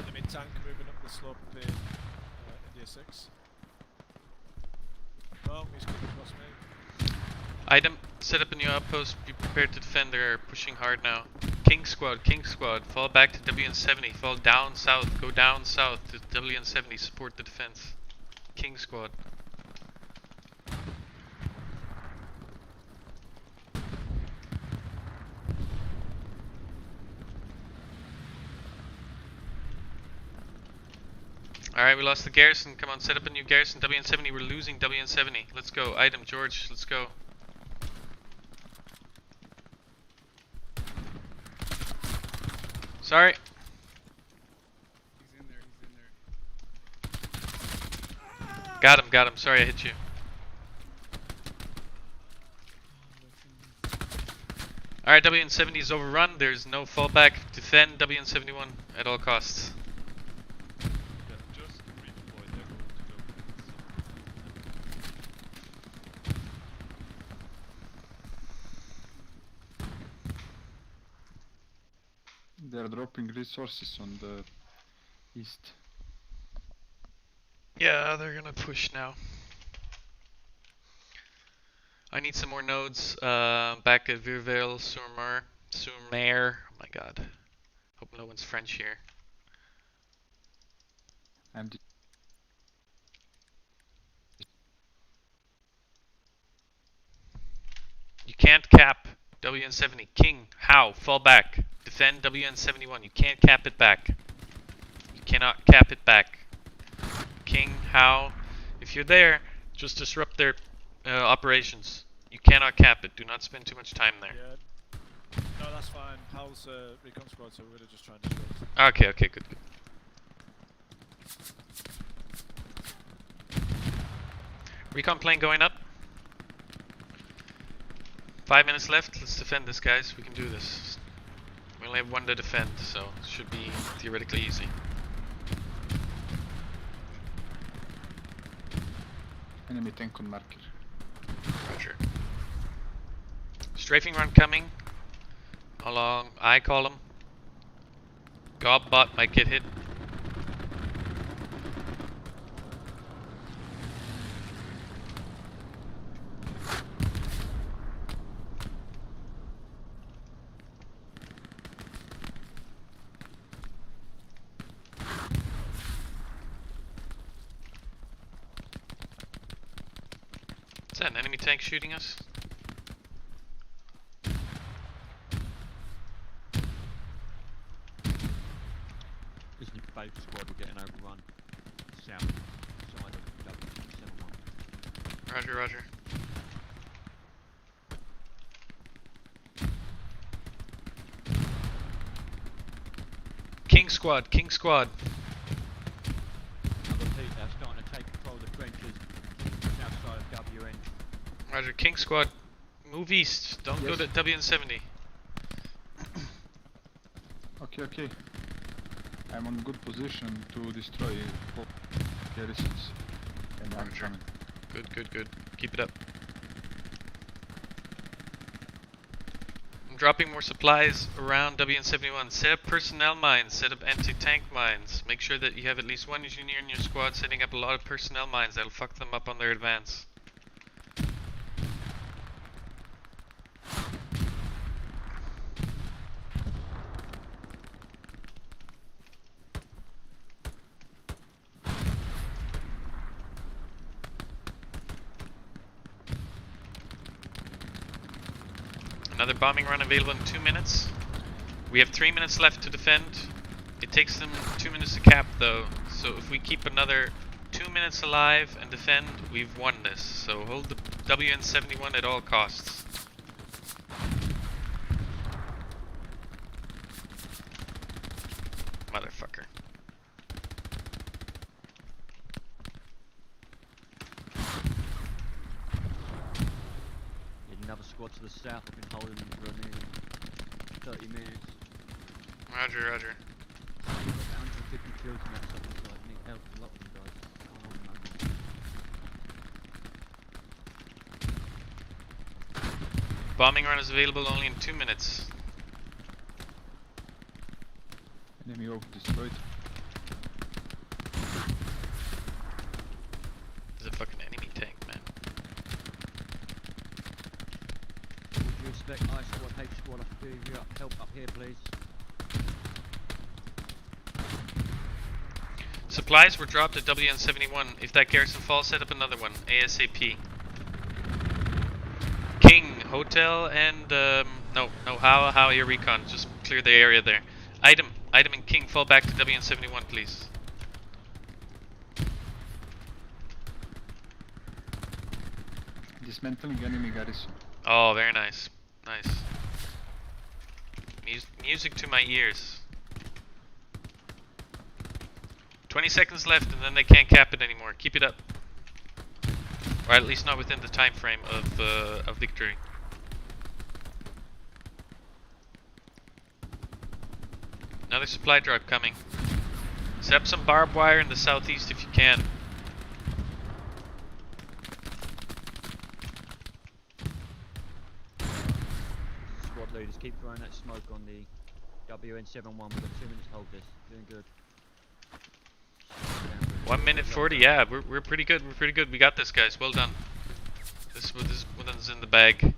Enemy tank moving up the slope in India 6. Oh, he's coming across me. Item, set up a new outpost, be prepared to defend, they're pushing hard now. King squad, fall back to WN70, fall down south, go down south to WN70, support the defense. King squad. Alright, we lost the garrison. Come on, set up a new garrison. WN70, we're losing WN70. Let's go. Item, George, let's go. Sorry. He's in there. Got him. Sorry I hit you. Alright, WN70 is overrun. There's no fallback. Defend WN71 at all costs. Just redeployed everyone to go. are dropping resources on the east. Yeah, they're gonna push now. I need some more nodes back at Virville, Surmer. Oh my god. Hope no one's French here. I'm You can't cap WN70. King, how? Fall back. Defend WN71. You can't cap it back. You cannot cap it back. King, how? If you're there, just disrupt their operations. You cannot cap it. Do not spend too much time there. Yeah. No, that's fine. Hal's recon squad, so we're just trying to disrupt. Okay, okay, good, good. Recon plane going up. 5 minutes left. Let's defend this, guys. We can do this. We only have one to defend, so it should be theoretically easy. enemy tank on marker. Roger. Strafing run coming. Along I column. Gob bot might get hit. Is that an enemy tank shooting us? This is both squad are getting overrun. South side of W71. Roger, roger. King squad, King squad. I repeat, they're starting to take control of the trenches south side of WN. Roger, King squad. Move east. Don't go Yes. to WN70. Okay, okay. I'm on good position to destroy both garrisons. And I'm Roger. coming. Good, good, good. Keep it up. I'm dropping more supplies around WN71. Set up personnel mines. Set up anti-tank mines. Make sure that you have at least one engineer in your squad setting up a lot of personnel mines. That'll fuck them up on their advance. Another bombing run available in 2 minutes. We have 3 minutes left to defend. It takes them 2 minutes to cap though, so if we keep another 2 minutes alive and defend, we've won this. So hold the WN71 at all costs. Motherfucker. Another squad to the south. I've been holding them for nearly 30 minutes. Roger, roger. 150 kills in that second side. Need help a lot of you guys. Come on, man. Bombing run is available only in 2 minutes. Enemy off destroyed. There's a fucking enemy tank, man. Would you expect I squad, H squad, I could do you help up here, please? Supplies were dropped at WN71. If that garrison falls, set up another one. ASAP. King, hotel, and no, how your recon? Just clear the area there. Item and King, fall back to WN71, please. Dismantling enemy garrison. Oh, very nice, nice. Music to my ears. 20 seconds left, and then they can't cap it anymore. Keep it up, or at least not within the time frame of victory. Another supply drop coming. Set up some barbed wire in the southeast if you can. Squad leaders, keep throwing that smoke on the WN71, we've got 2 minutes to hold this. Doing good. 1 minute 40. Yeah, we're pretty good. We're pretty good. We got this, guys. Well done. This one's in the bag.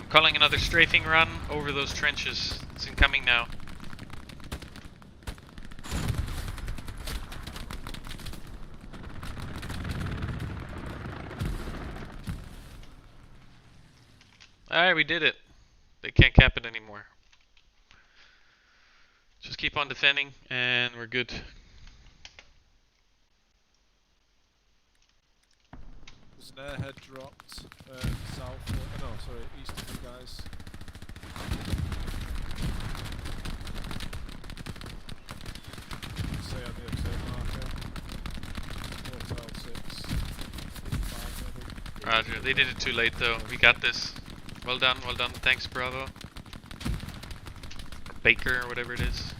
I'm calling another strafing run over those trenches. It's incoming now. Alright, we did it. They can't cap it anymore. Just keep on defending and we're good. There's an airhead dropped south, no, sorry, east of you guys. Stay on the observe marker. Hotel 6. 5 maybe. Roger, they did it too late though. We got this. Well done, well done. Thanks, Bravo. Baker or whatever it is.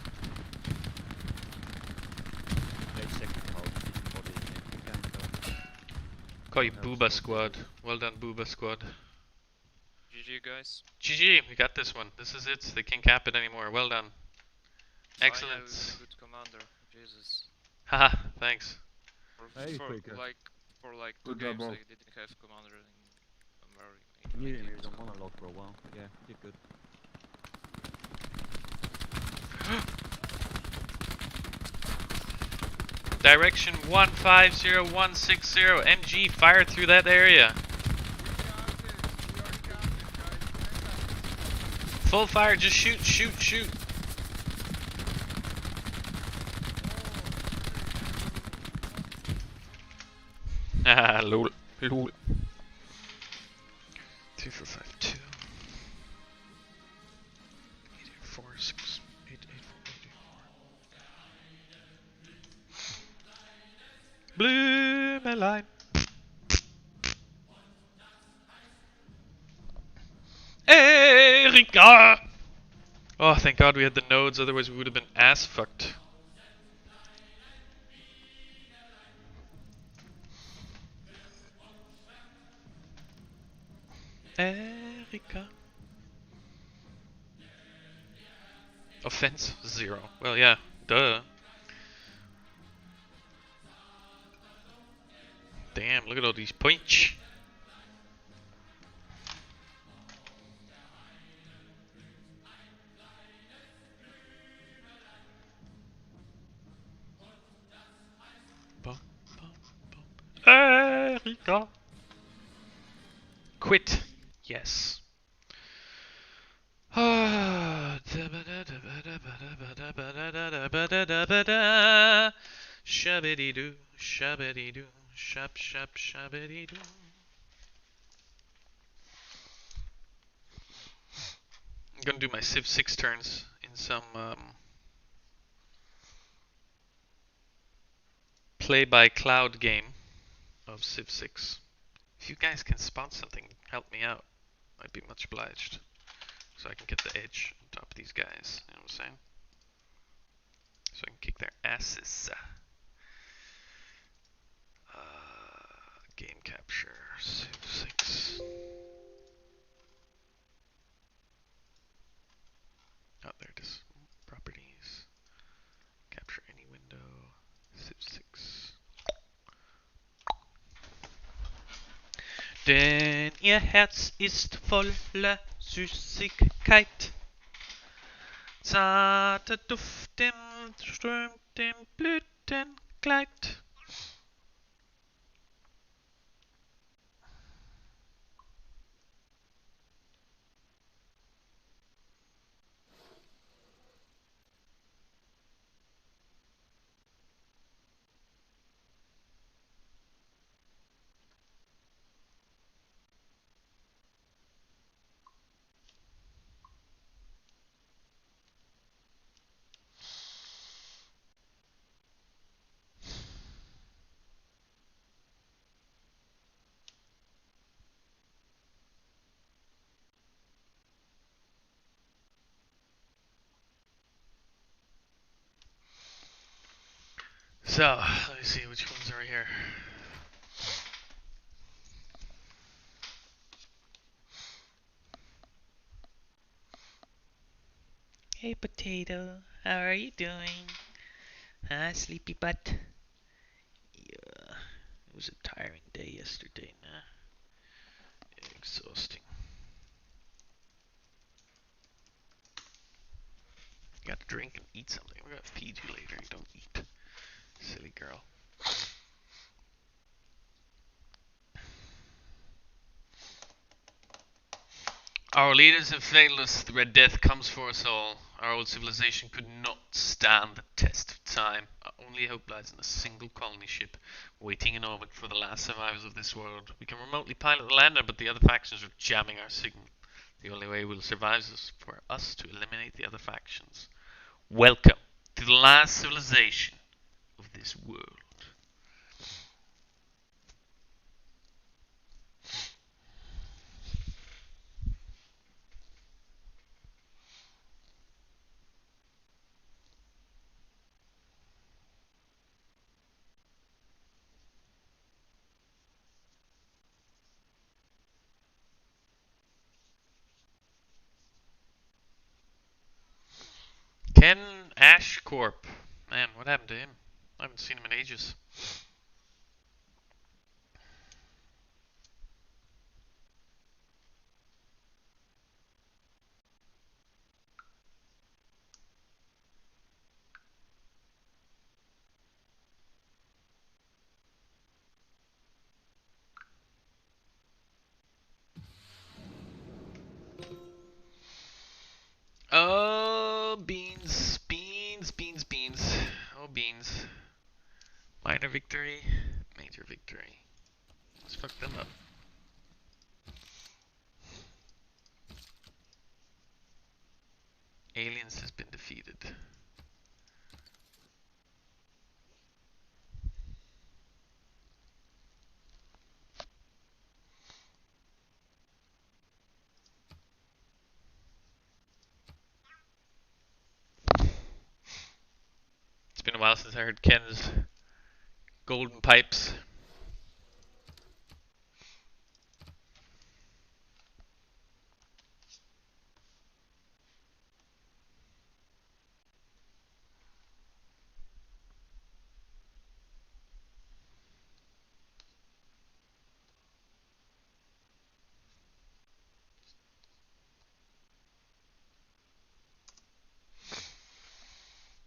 Call you Booba Squad. Well done, Booba Squad. GG, guys. GG, we got this one. This is it. They can't cap it anymore. Well done. Excellent. Finally, a good commander. Jesus. Haha, thanks. For like 2 Good job, games, bro. I didn't have commander in You very. didn't he was on monologue for a while, but yeah, did good. Direction 150160. MG, fire through that area. Full fire, just shoot, shoot, shoot. Ah, lol. Lol. 3452. 846. 884. Blue my line. Erika! Oh, thank God we had the nodes, otherwise we would have been ass fucked. Erika. Offense 0. Well, yeah, duh. Damn, look at all these points. Erika. Quit. Yes. Shabby-doo, shabby-doo, shab shab shabby-doo. I'm gonna do my Civ 6 turns in some play-by-cloud game of Civ 6. If you guys can spawn something, help me out. I'd be much obliged. So I can get the edge on top of these guys. You know what I'm saying? So I can kick their asses. Game capture, Civ 6. Oh, there it is. Properties. Capture any window. Civ 6. Denn ihr Herz ist voller Süßigkeit. Zarter Duft strömt dem Blütenkleid. So, let me see which ones are here. potato. How are you doing? Huh, sleepy butt? Yeah. It was a tiring day yesterday, nah. Exhausting. Gotta drink and eat something. We're gonna feed you later. You don't eat. Silly girl. Our leaders have failed us. The Red Death comes for us all. Our old civilization could not stand the test of time. Our only hope lies in a single colony ship, waiting in orbit for the last survivors of this world. We can remotely pilot the lander, but the other factions are jamming our signal. The only way we'll survive is for us to eliminate the other factions. Welcome to the last civilization of this world. Ken Ashcorp. Man, what happened to him? I haven't seen him in ages. Oh, beans, beans, beans, beans. Oh, beans. Minor victory, major victory. Let's fuck them up. Aliens has been defeated. It's been a while since I heard Ken's golden pipes.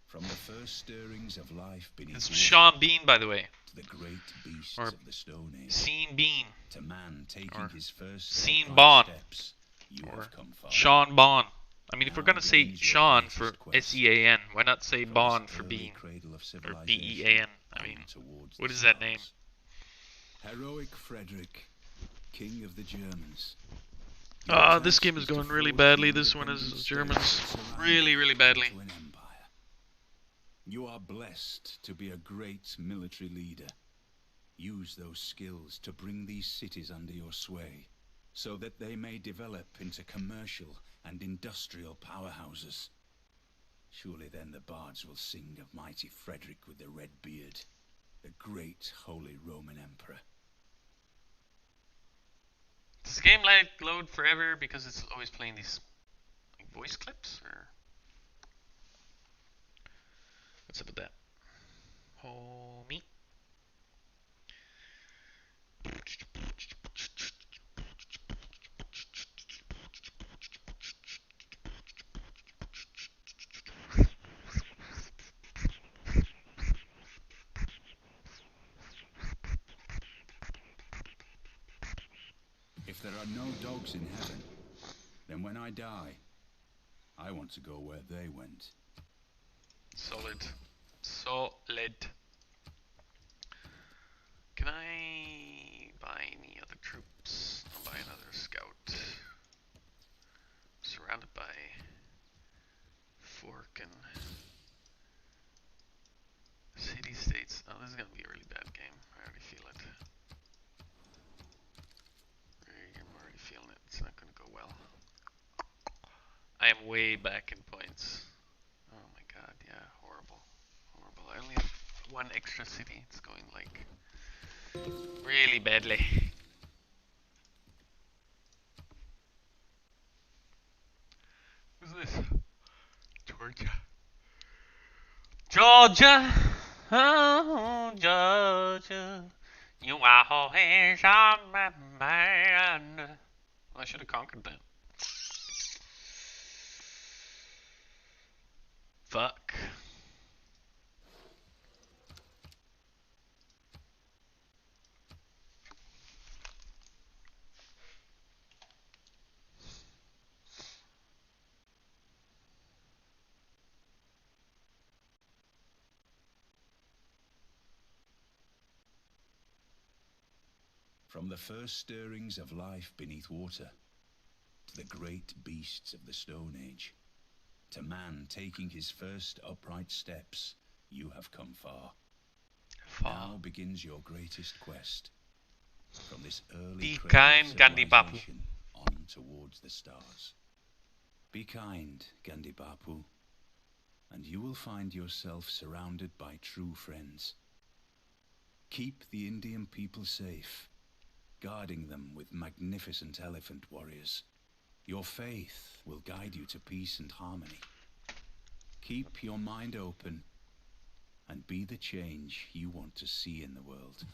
From the first stirrings of life beneath This was Sean Bean, by the way. to the great beasts Or of the Stone Age. Scene Bean. To man taking Or his first Scene upright Bond. steps, you Or have come far. Sean Bond. I mean, if we're Now gonna say begins your Sean greatest for quest. S-E-A-N, why not say From Bond this for early Bean? cradle of Or civilization B-E-A-N. I mean, on towards what the is that name? stars. Heroic Frederick, King of the Germans. Ah, this game is going really badly. This one is Germans. Really, really badly. To an empire. You are blessed to be a great military leader. Use those skills to bring these cities under your sway, so that they may develop into commercial and industrial powerhouses. Surely then the bards will sing of mighty Frederick with the red beard, the great Holy Roman Emperor. Does the game like load forever because it's always playing these like, voice clips, or what's up with that? Homie. If there are no dogs in heaven, then when I die, I want to go where they went. Solid. Solid. Can I buy any other troops? I'll buy another scout. Surrounded by Fork and city states. Oh, this is gonna be a really bad game. I already feel it. I'm already feeling it. It's not gonna go well. I am way back in points. Oh my god, yeah, horrible. Horrible. I only have one extra city. It's going like really badly. Who's this? Georgia. Georgia, oh Georgia, you are always on my mind. Well, I should have conquered that. Fuck. From the first stirrings of life beneath water, to the great beasts of the Stone Age, to man taking his first upright steps, you have come far. Now begins your greatest quest. From this early Be cradle of kind, Gandhi Bapu. civilization on towards the stars. Be kind, Gandhi Bapu, and you will find yourself surrounded by true friends. Keep the Indian people safe, guarding them with magnificent elephant warriors. Your faith will guide you to peace and harmony. Keep your mind open and be the change you want to see in the world.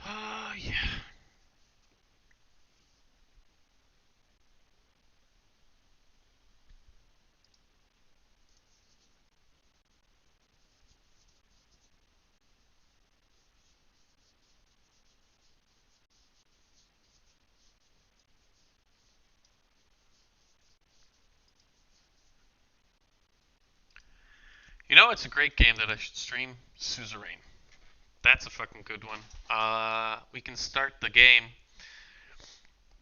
Oh, yeah. You know, it's a great game that I should stream. Suzerain. That's a fucking good one. We can start the game,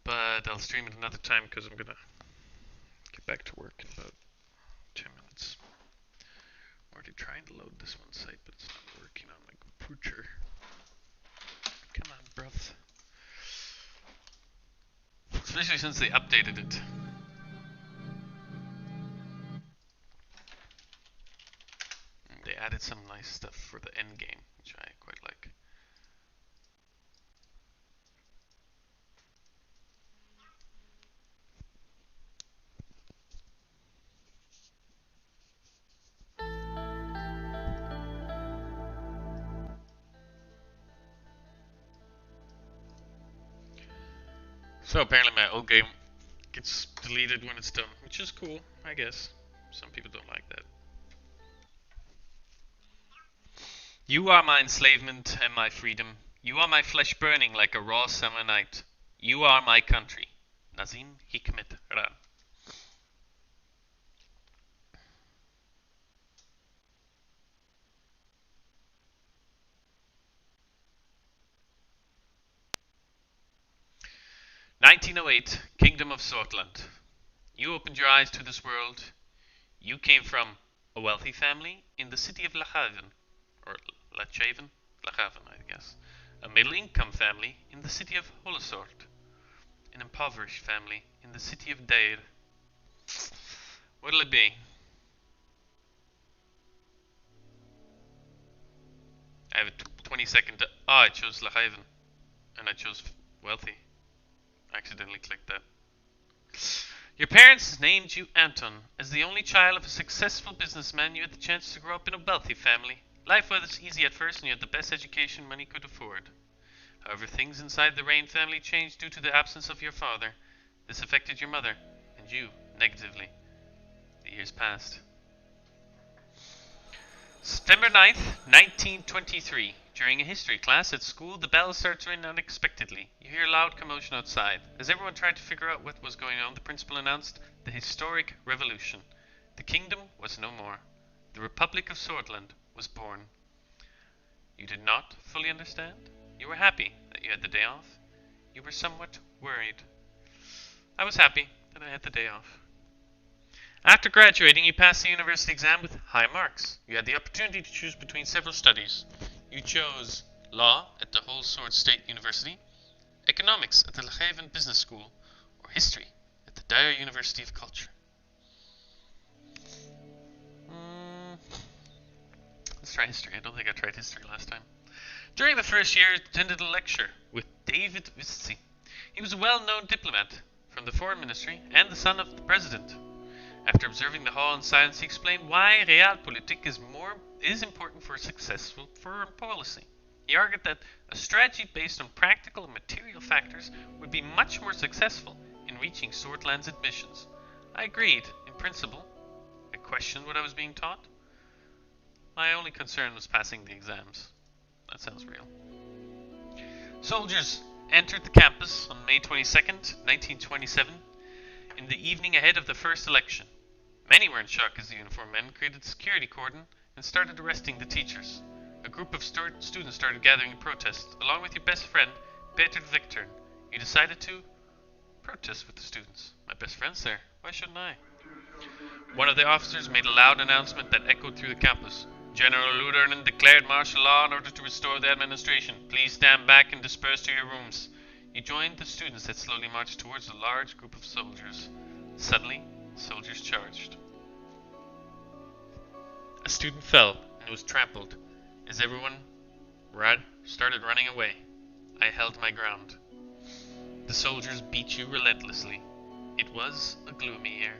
but I'll stream it another time because I'm gonna get back to work in about 10 minutes. I'm already trying to load this one site, but it's not working on my computer. Come on, bruv. Especially since they updated it. They added some nice stuff for the end game, which I quite like. So apparently my old game gets deleted when it's done, which is cool, I guess. Some people don't like that. You are my enslavement and my freedom. You are my flesh burning like a raw summer night. You are my country. Nazim Hikmet Ran. "1908, Kingdom of Sortland. You opened your eyes to this world. You came from a wealthy family in the city of Lachaven, or Lachaven? Lachaven, I guess. A middle-income family in the city of Holosort. An impoverished family in the city of Deir. What'll it be? I have a 20-second... I chose Lachaven. And I chose wealthy. I accidentally clicked that. Your parents named you Anton. As the only child of a successful businessman, you had the chance to grow up in a wealthy family. Life was easy at first and you had the best education money could afford. However, things inside the Rain family changed due to the absence of your father. This affected your mother, and you, negatively. The years passed. September 9th, 1923. During a history class at school, the bell starts ringing unexpectedly. You hear loud commotion outside. As everyone tried to figure out what was going on, the principal announced the historic revolution. The kingdom was no more. The Republic of Swordland was born. You did not fully understand? You were happy that you had the day off. You were somewhat worried. I was happy that I had the day off. After graduating, you passed the university exam with high marks. You had the opportunity to choose between several studies. You chose law at the Whole Sword State University, economics at the Lehaven Business School, or history at the Dyer University of Culture. Let's try history. I don't think I tried history last time. During the first year, I attended a lecture with David Vistzi. He was a well-known diplomat from the foreign ministry and the son of the president. After observing the hall in silence, he explained why realpolitik is important for a successful foreign policy. He argued that a strategy based on practical and material factors would be much more successful in reaching Swordland's ambitions. I agreed, in principle. I questioned what I was being taught. My only concern was passing the exams. That sounds real. Soldiers entered the campus on May 22nd, 1927, in the evening ahead of the first election. Many were in shock as the uniformed men created a security cordon and started arresting the teachers. A group of students started gathering in protest. Along with your best friend, Peter Victor, you decided to protest with the students. My best friend, sir. Why shouldn't I? One of the officers made a loud announcement that echoed through the campus. General Luderman declared martial law in order to restore the administration. Please stand back and disperse to your rooms. You joined the students that slowly marched towards a large group of soldiers. Suddenly, soldiers charged. A student fell and was trampled. As everyone started running away, I held my ground. The soldiers beat you relentlessly. It was a gloomy year.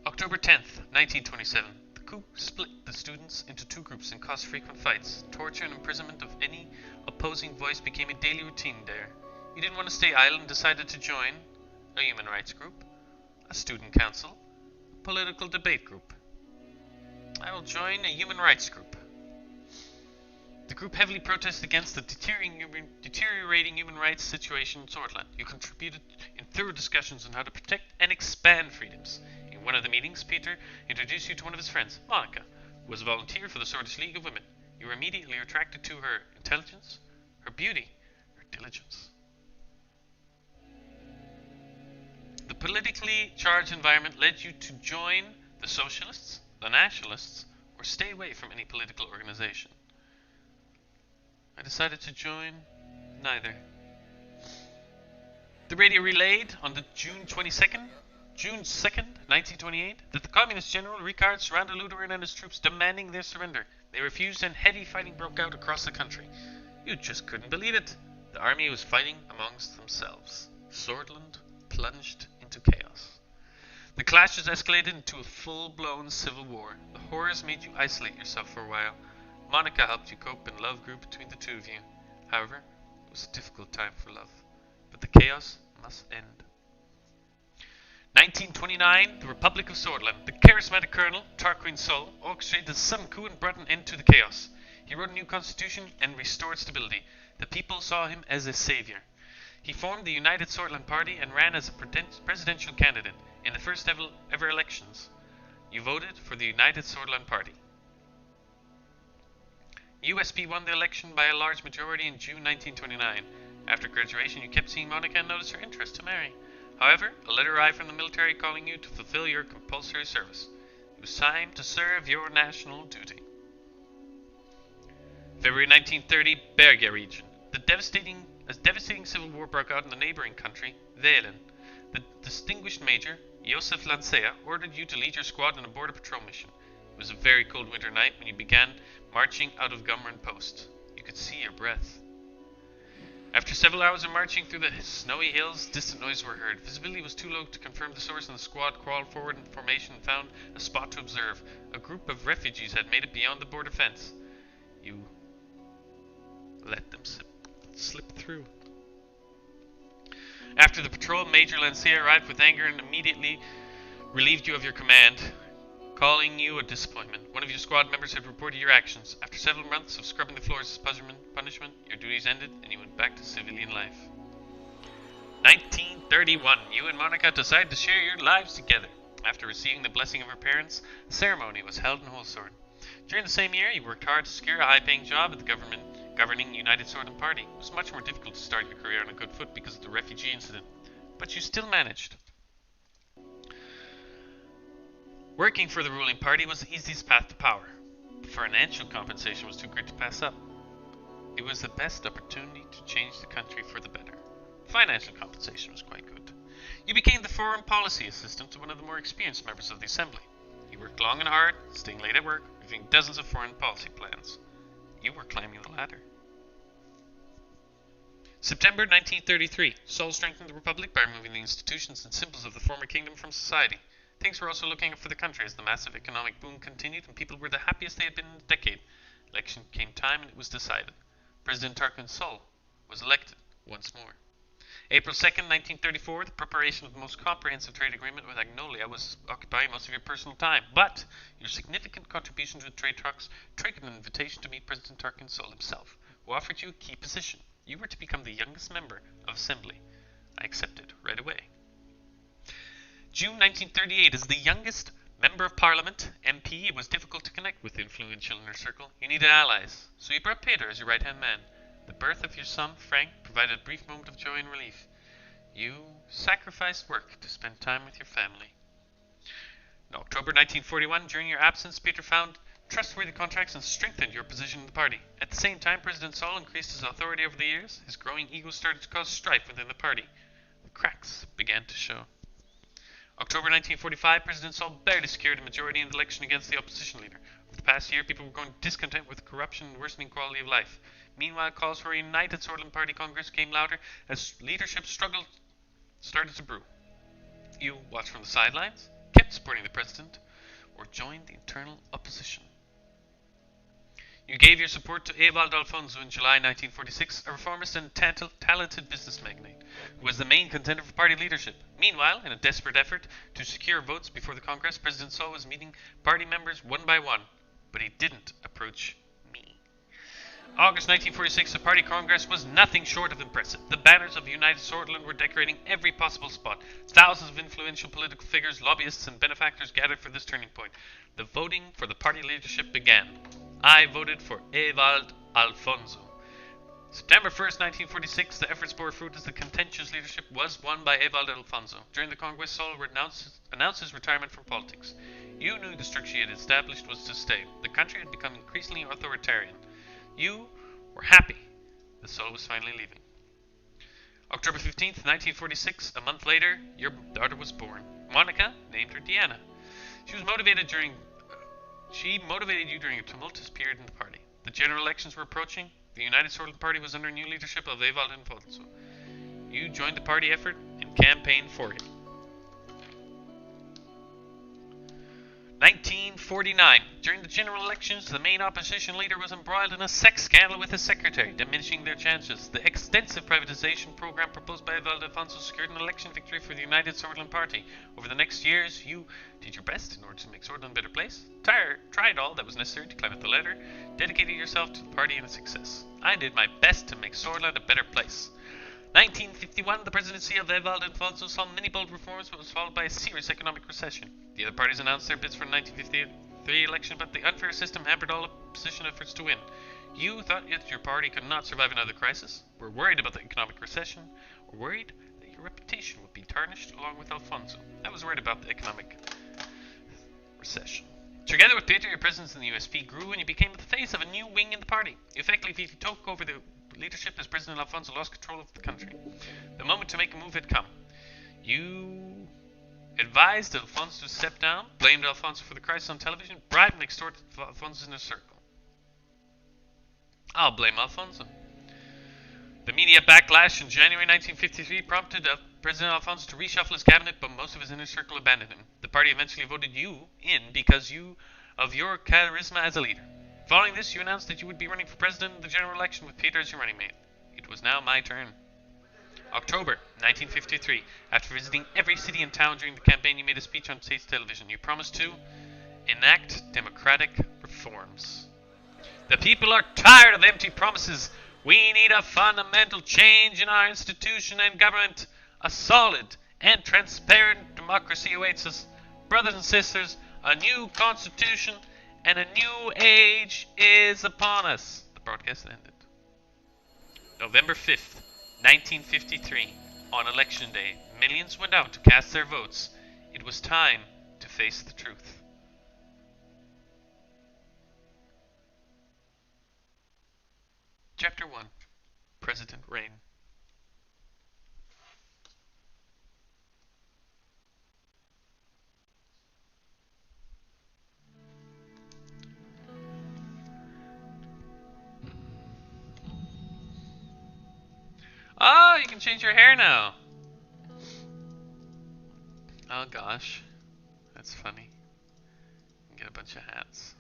October 10th, 1927. The coup split the students into two groups and caused frequent fights. Torture and imprisonment of any opposing voice became a daily routine there. You didn't want to stay idle and decided to join a human rights group, a student council, a political debate group. I will join a human rights group. The group heavily protested against the deteriorating human rights situation in Swordland. You contributed in thorough discussions on how to protect and expand freedoms. In one of the meetings, Peter introduced you to one of his friends, Monica, who was a volunteer for the Swordish League of Women. You were immediately attracted to her intelligence, her beauty, her diligence. The politically charged environment led you to join the Socialists, the Nationalists, or stay away from any political organization. I decided to join neither. The radio relayed on the June 2nd, 1928, that the Communist General Ricard surrounded Luderin and his troops, demanding their surrender. They refused, and heavy fighting broke out across the country. You just couldn't believe it. The army was fighting amongst themselves. Swordland plunged into chaos. The clashes escalated into a full-blown civil war. The horrors made you isolate yourself for a while. Monica helped you cope, and love grew between the two of you. However, it was a difficult time for love. But the chaos must end. 1929, the Republic of Swordland. The charismatic colonel, Tarquin Sol, orchestrated a sudden coup and brought an end to the chaos. He wrote a new constitution and restored stability. The people saw him as a savior. He formed the United Swordland Party and ran as a presidential candidate in the first ever elections. You voted for the United Swordland Party. USP won the election by a large majority in June 1929. After graduation, you kept seeing Monica and noticed her interest to marry. However, a letter arrived from the military calling you to fulfill your compulsory service. It was time to serve your national duty. February 1930, Bergia region. A devastating civil war broke out in the neighboring country, Velen. The distinguished major, Josef Lancea, ordered you to lead your squad on a border patrol mission. It was a very cold winter night when you began marching out of Gumran Post. You could see your breath. After several hours of marching through the snowy hills, distant noises were heard. Visibility was too low to confirm the source, and the squad crawled forward in formation and found a spot to observe. A group of refugees had made it beyond the border fence. You let them slip through. After the patrol, Major Lancea arrived with anger and immediately relieved you of your command, calling you a disappointment. One of your squad members had reported your actions. After several months of scrubbing the floors as punishment, your duties ended and you went back to civilian life. 1931. You and Monica decided to share your lives together. After receiving the blessing of her parents, a ceremony was held in Holsword. During the same year, you worked hard to secure a high-paying job at the governing United Swordland Party. It was much more difficult to start your career on a good foot because of the refugee incident, but you still managed. Working for the ruling party was the easiest path to power. Financial compensation was too great to pass up. It was the best opportunity to change the country for the better. Financial compensation was quite good. You became the foreign policy assistant to one of the more experienced members of the assembly. You worked long and hard, staying late at work, reviewing dozens of foreign policy plans. You were climbing the ladder. September 1933. Sol strengthened the Republic by removing the institutions and symbols of the former kingdom from society. Things were also looking up for the country as the massive economic boom continued and people were the happiest they had been in a decade. Election came time and it was decided. President Tarquin Sol was elected once more. April 2nd, 1934, the preparation of the most comprehensive trade agreement with Agnolia was occupying most of your personal time, but your significant contribution to the trade talks triggered an invitation to meet President Tarquin Sol himself, who offered you a key position. You were to become the youngest member of Assembly. I accepted right away. June 1938, as the youngest Member of Parliament, MP, it was difficult to connect with the influential inner circle. You needed allies, so you brought Peter as your right-hand man. The birth of your son, Frank, provided a brief moment of joy and relief. You sacrificed work to spend time with your family. In October 1941, during your absence, Peter found trustworthy contracts and strengthened your position in the party. At the same time, President Sol increased his authority over the years. His growing ego started to cause strife within the party. The cracks began to show. October 1945, President Sol barely secured a majority in the election against the opposition leader. Over the past year, people were growing discontent with corruption and worsening quality of life. Meanwhile, calls for a united Swordland Party Congress came louder as leadership struggle started to brew. You watched from the sidelines, kept supporting the president, or joined the internal opposition. You gave your support to Ewald Alfonso in July 1946, a reformist and talented business magnate, who was the main contender for party leadership. Meanwhile, in a desperate effort to secure votes before the Congress, President Sol was meeting party members one by one, but he didn't approach me. August 1946, the party congress was nothing short of impressive. The banners of United Swordland were decorating every possible spot. Thousands of influential political figures, lobbyists, and benefactors gathered for this turning point. The voting for the party leadership began. I voted for Ewald Alfonso. September 1st, 1946, the efforts bore fruit as the contentious leadership was won by Ewald Alfonso. During the Congress, Sol announced his retirement from politics. You knew the structure he had established was to stay. The country had become increasingly authoritarian. You were happy that Sol was finally leaving. October 15th, 1946, a month later, your daughter was born. Monica named her Diana. She motivated you during a tumultuous period in the party. The general elections were approaching. The United Swordland Party was under new leadership of Ewald Alfonso. You joined the party effort and campaigned for him. 1949. During the general elections, the main opposition leader was embroiled in a sex scandal with his secretary, diminishing their chances. The extensive privatization program proposed by Ewald Alfonso secured an election victory for the United Swordland Party. Over the next years, you did your best in order to make Swordland a better place, tried all that was necessary to climb up the ladder, dedicated yourself to the party and its success. I did my best to make Swordland a better place. 1951, the presidency of Ewald Alfonso saw many bold reforms, but was followed by a serious economic recession. The other parties announced their bids for the 1953 election, but the unfair system hampered all opposition efforts to win. You thought that your party could not survive another crisis, were worried about the economic recession, or worried that your reputation would be tarnished along with Alfonso. I was worried about the economic recession. Together with Peter, your presence in the USP grew and you became the face of a new wing in the party. You effectively took over the leadership as President Alfonso lost control of the country. The moment to make a move had come. You advised Alfonso to step down, blamed Alfonso for the crisis on television, bribed and extorted Alfonso's inner circle. I'll blame Alfonso. The media backlash in January 1953 prompted President Alfonso to reshuffle his cabinet, but most of his inner circle abandoned him. The party eventually voted you in because of your charisma as a leader. Following this, you announced that you would be running for president in the general election with Peter as your running mate. It was now my turn. October 1953. After visiting every city and town during the campaign, you made a speech on state television. You promised to Enact democratic reforms. The people are tired of empty promises. We need a fundamental change in our institution and government. A solid and transparent democracy awaits us. Brothers and sisters, a new constitution and a new age is upon us. The broadcast ended. November 5th, 1953. On election day, millions went out to cast their votes. It was time to face the truth. Chapter 1. President Rain. Oh, you can change your hair now. Oh gosh, that's funny. You can get a bunch of hats.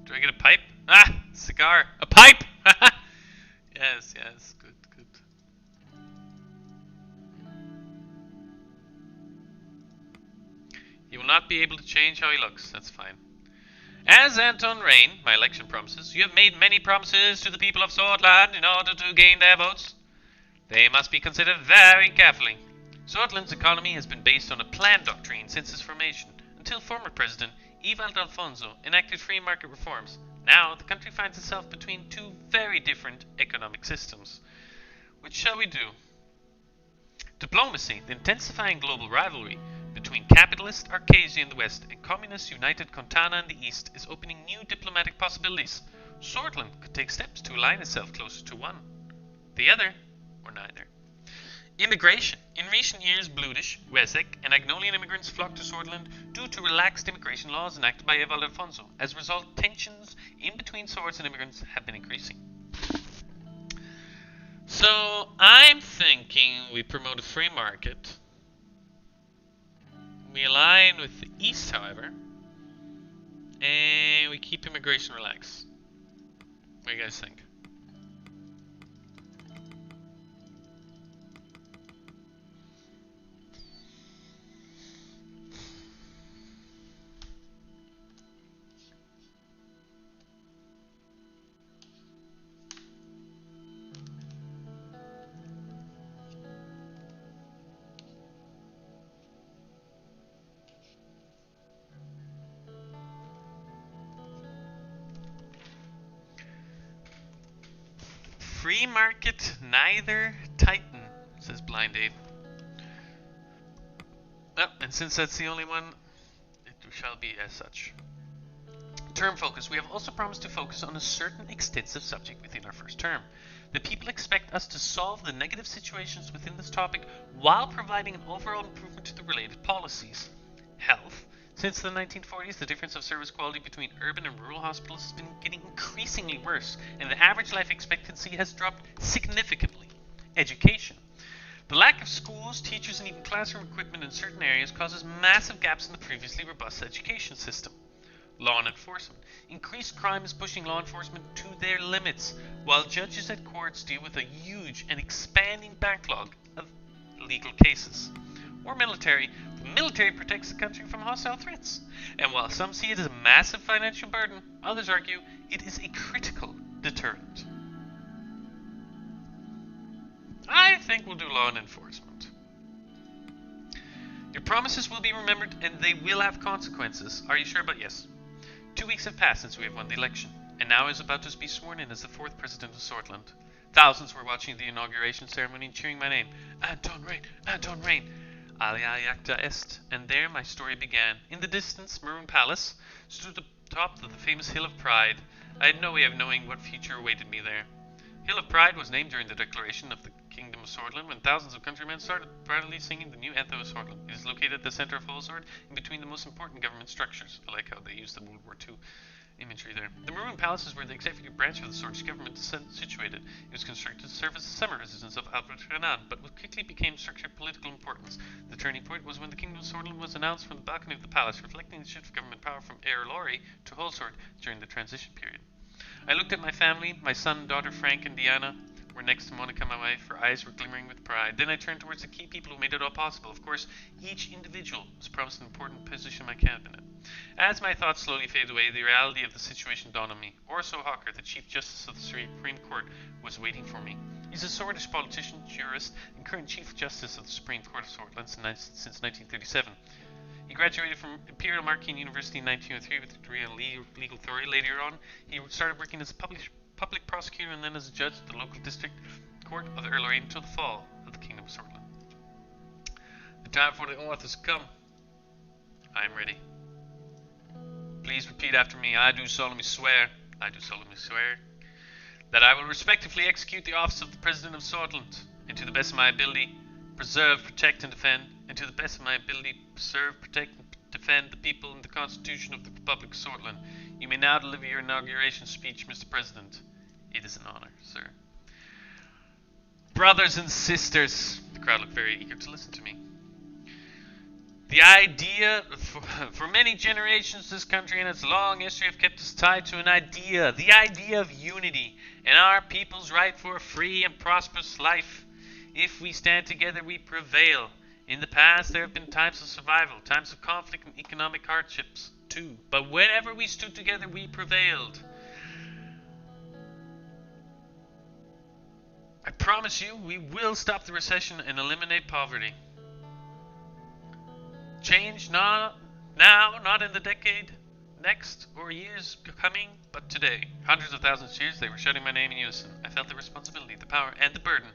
Do I get a pipe? Ah, cigar. A pipe! Yes, yes, good, good. He will not be able to change how he looks, that's fine. As Anton Rain, my election promises, you have made many promises to the people of Swortland in order to gain their votes. They must be considered very carefully. Swortland's economy has been based on a plan doctrine since its formation, until former President Evald Alfonso enacted free market reforms. Now the country finds itself between two very different economic systems. Which shall we do? Diplomacy, the intensifying global rivalry between capitalist Arcasia in the west and communist United Contana in the east, is opening new diplomatic possibilities. Swortland could take steps to align itself closer to one, the other, or neither. Immigration. In recent years, Bludish, Wessex, and Agnolian immigrants flocked to Swortland due to relaxed immigration laws enacted by Evald Alfonso. As a result, tensions in between Swords and immigrants have been increasing. So, I'm thinking we promote a free market. We align with the East, however, and we keep immigration relaxed. What do you guys think? Free market, neither Titan, says Blind Ape. Oh, and since that's the only one, it shall be as such. Term focus. We have also promised to focus on a certain extensive subject within our first term. The people expect us to solve the negative situations within this topic while providing an overall improvement to the related policies. Health. Since the 1940s, the difference of service quality between urban and rural hospitals has been getting increasingly worse, and the average life expectancy has dropped significantly. Education. The lack of schools, teachers, and even classroom equipment in certain areas causes massive gaps in the previously robust education system. Law and enforcement. Increased crime is pushing law enforcement to their limits, while judges at courts deal with a huge and expanding backlog of legal cases. Or military. The military protects the country from hostile threats. And while some see it as a massive financial burden, others argue it is a critical deterrent. I think we'll do law and enforcement. Your promises will be remembered and they will have consequences. Are you sure? But yes. 2 weeks have passed since we have won the election, and now I is about to be sworn in as the 4th president of Swortland. Thousands were watching the inauguration ceremony and cheering my name. Anton Rain! Anton Rain! Alia Iacta Est, and there my story began. In the distance, Maroon Palace stood at the top of the famous Hill of Pride. I had no way of knowing what future awaited me there. Hill of Pride was named during the declaration of the Kingdom of Swortland when thousands of countrymen started proudly singing the new anthem of Swortland. It is located at the center of Holsword, in between the most important government structures. I like how they used the World War II imagery there. The Maroon Palace is where the executive branch of the Swordfish government is situated. It was constructed to serve as the summer residence of Albert Renan, but quickly became structured political importance. The turning point was when the Kingdom of Swordland was announced from the balcony of the palace, reflecting the shift of government power from Heir Laurie to Holsword during the transition period. I looked at my family. My son, daughter Frank, and Deanna were next to Monica, my wife. Her eyes were glimmering with pride. Then I turned towards the key people who made it all possible. Of course, each individual was promised an important position in my cabinet. As my thoughts slowly faded away, the reality of the situation dawned on me. Orso Hawker, the Chief Justice of the Supreme Court, was waiting for me. He's a Swordish politician, jurist, and current Chief Justice of the Supreme Court of Swordland since 1937. He graduated from Imperial Marquine University in 1903 with a degree in legal theory. Later on, he started working as a public prosecutor and then as a judge at the local district court of Heir Laurie until the fall of the Kingdom of Swordland. The time for the oath has come. I am ready. Please repeat after me. I do solemnly swear that I will respectfully execute the office of the President of Swordland, and to the best of my ability, preserve, protect, and defend, and to the best of my ability, preserve, protect, and defend the people and the Constitution of the Republic of Swordland. You may now deliver your inauguration speech, Mr. President. It is an honor, sir. Brothers and sisters, the crowd looked very eager to listen to me. The idea, for many generations, this country and its long history have kept us tied to an idea, the idea of unity, and our people's right for a free and prosperous life. If we stand together, we prevail. In the past, there have been times of survival, times of conflict and economic hardships, too. But whenever we stood together, we prevailed. I promise you, we will stop the recession and eliminate poverty. Change not now, not in the decade, next, or years coming, but today. Hundreds of thousands of cheers, they were shouting my name in unison. I felt the responsibility, the power, and the burden,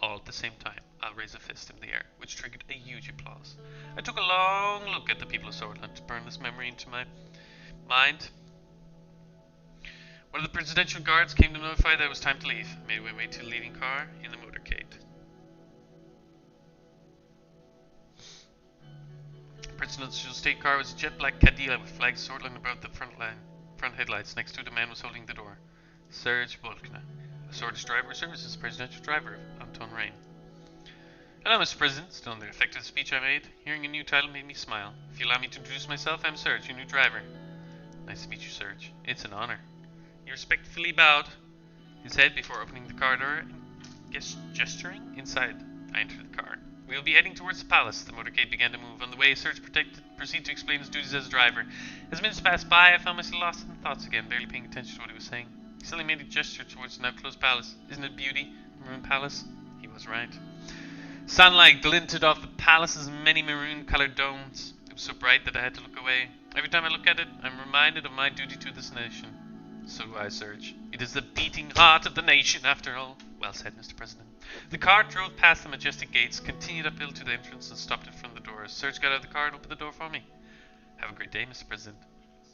all at the same time. I'll raise a fist in the air, which triggered a huge applause. I took a long look at the people of Swordland to burn this memory into my mind. One of the presidential guards came to notify that it was time to leave. I made my way to the leading car in the motorcade. The presidential state car was a jet black Cadillac with flags swirling above the front headlights. Next to it, a man was holding the door. Serge Volkner, a Swordish driver, serves as the presidential driver of Anton Rain. Hello, Mr. President. Still in the effect of the speech I made. Hearing a new title made me smile. If you allow me to introduce myself, I'm Serge, your new driver. Nice to meet you, Serge. It's an honor. He respectfully bowed his head before opening the car door and gesturing inside. I entered the car. We will be heading towards the palace. The motorcade began to move. On the way, Serge proceeded to explain his duties as a driver. As minutes passed by, I found myself lost in thoughts again, barely paying attention to what he was saying. He suddenly made a gesture towards the now closed palace. Isn't it beauty? The Maroon Palace? He was right. Sunlight glinted off the palace's many maroon-colored domes. It was so bright that I had to look away. Every time I look at it, I'm reminded of my duty to this nation. So do I, Serge. It is the beating heart of the nation, after all. Well said, Mr. President. The car drove past the majestic gates, continued uphill to the entrance, and stopped in front of the door. Serge got out of the car and opened the door for me. Have a great day, Mr. President.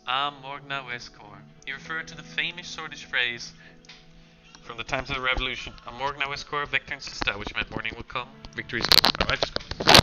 Am Morgna Westcor. He referred to the famous Swordish phrase from the times of the Revolution. Am Morgna Westcor, Vector and Sista, which meant morning will come, victory is come. My wife is coming.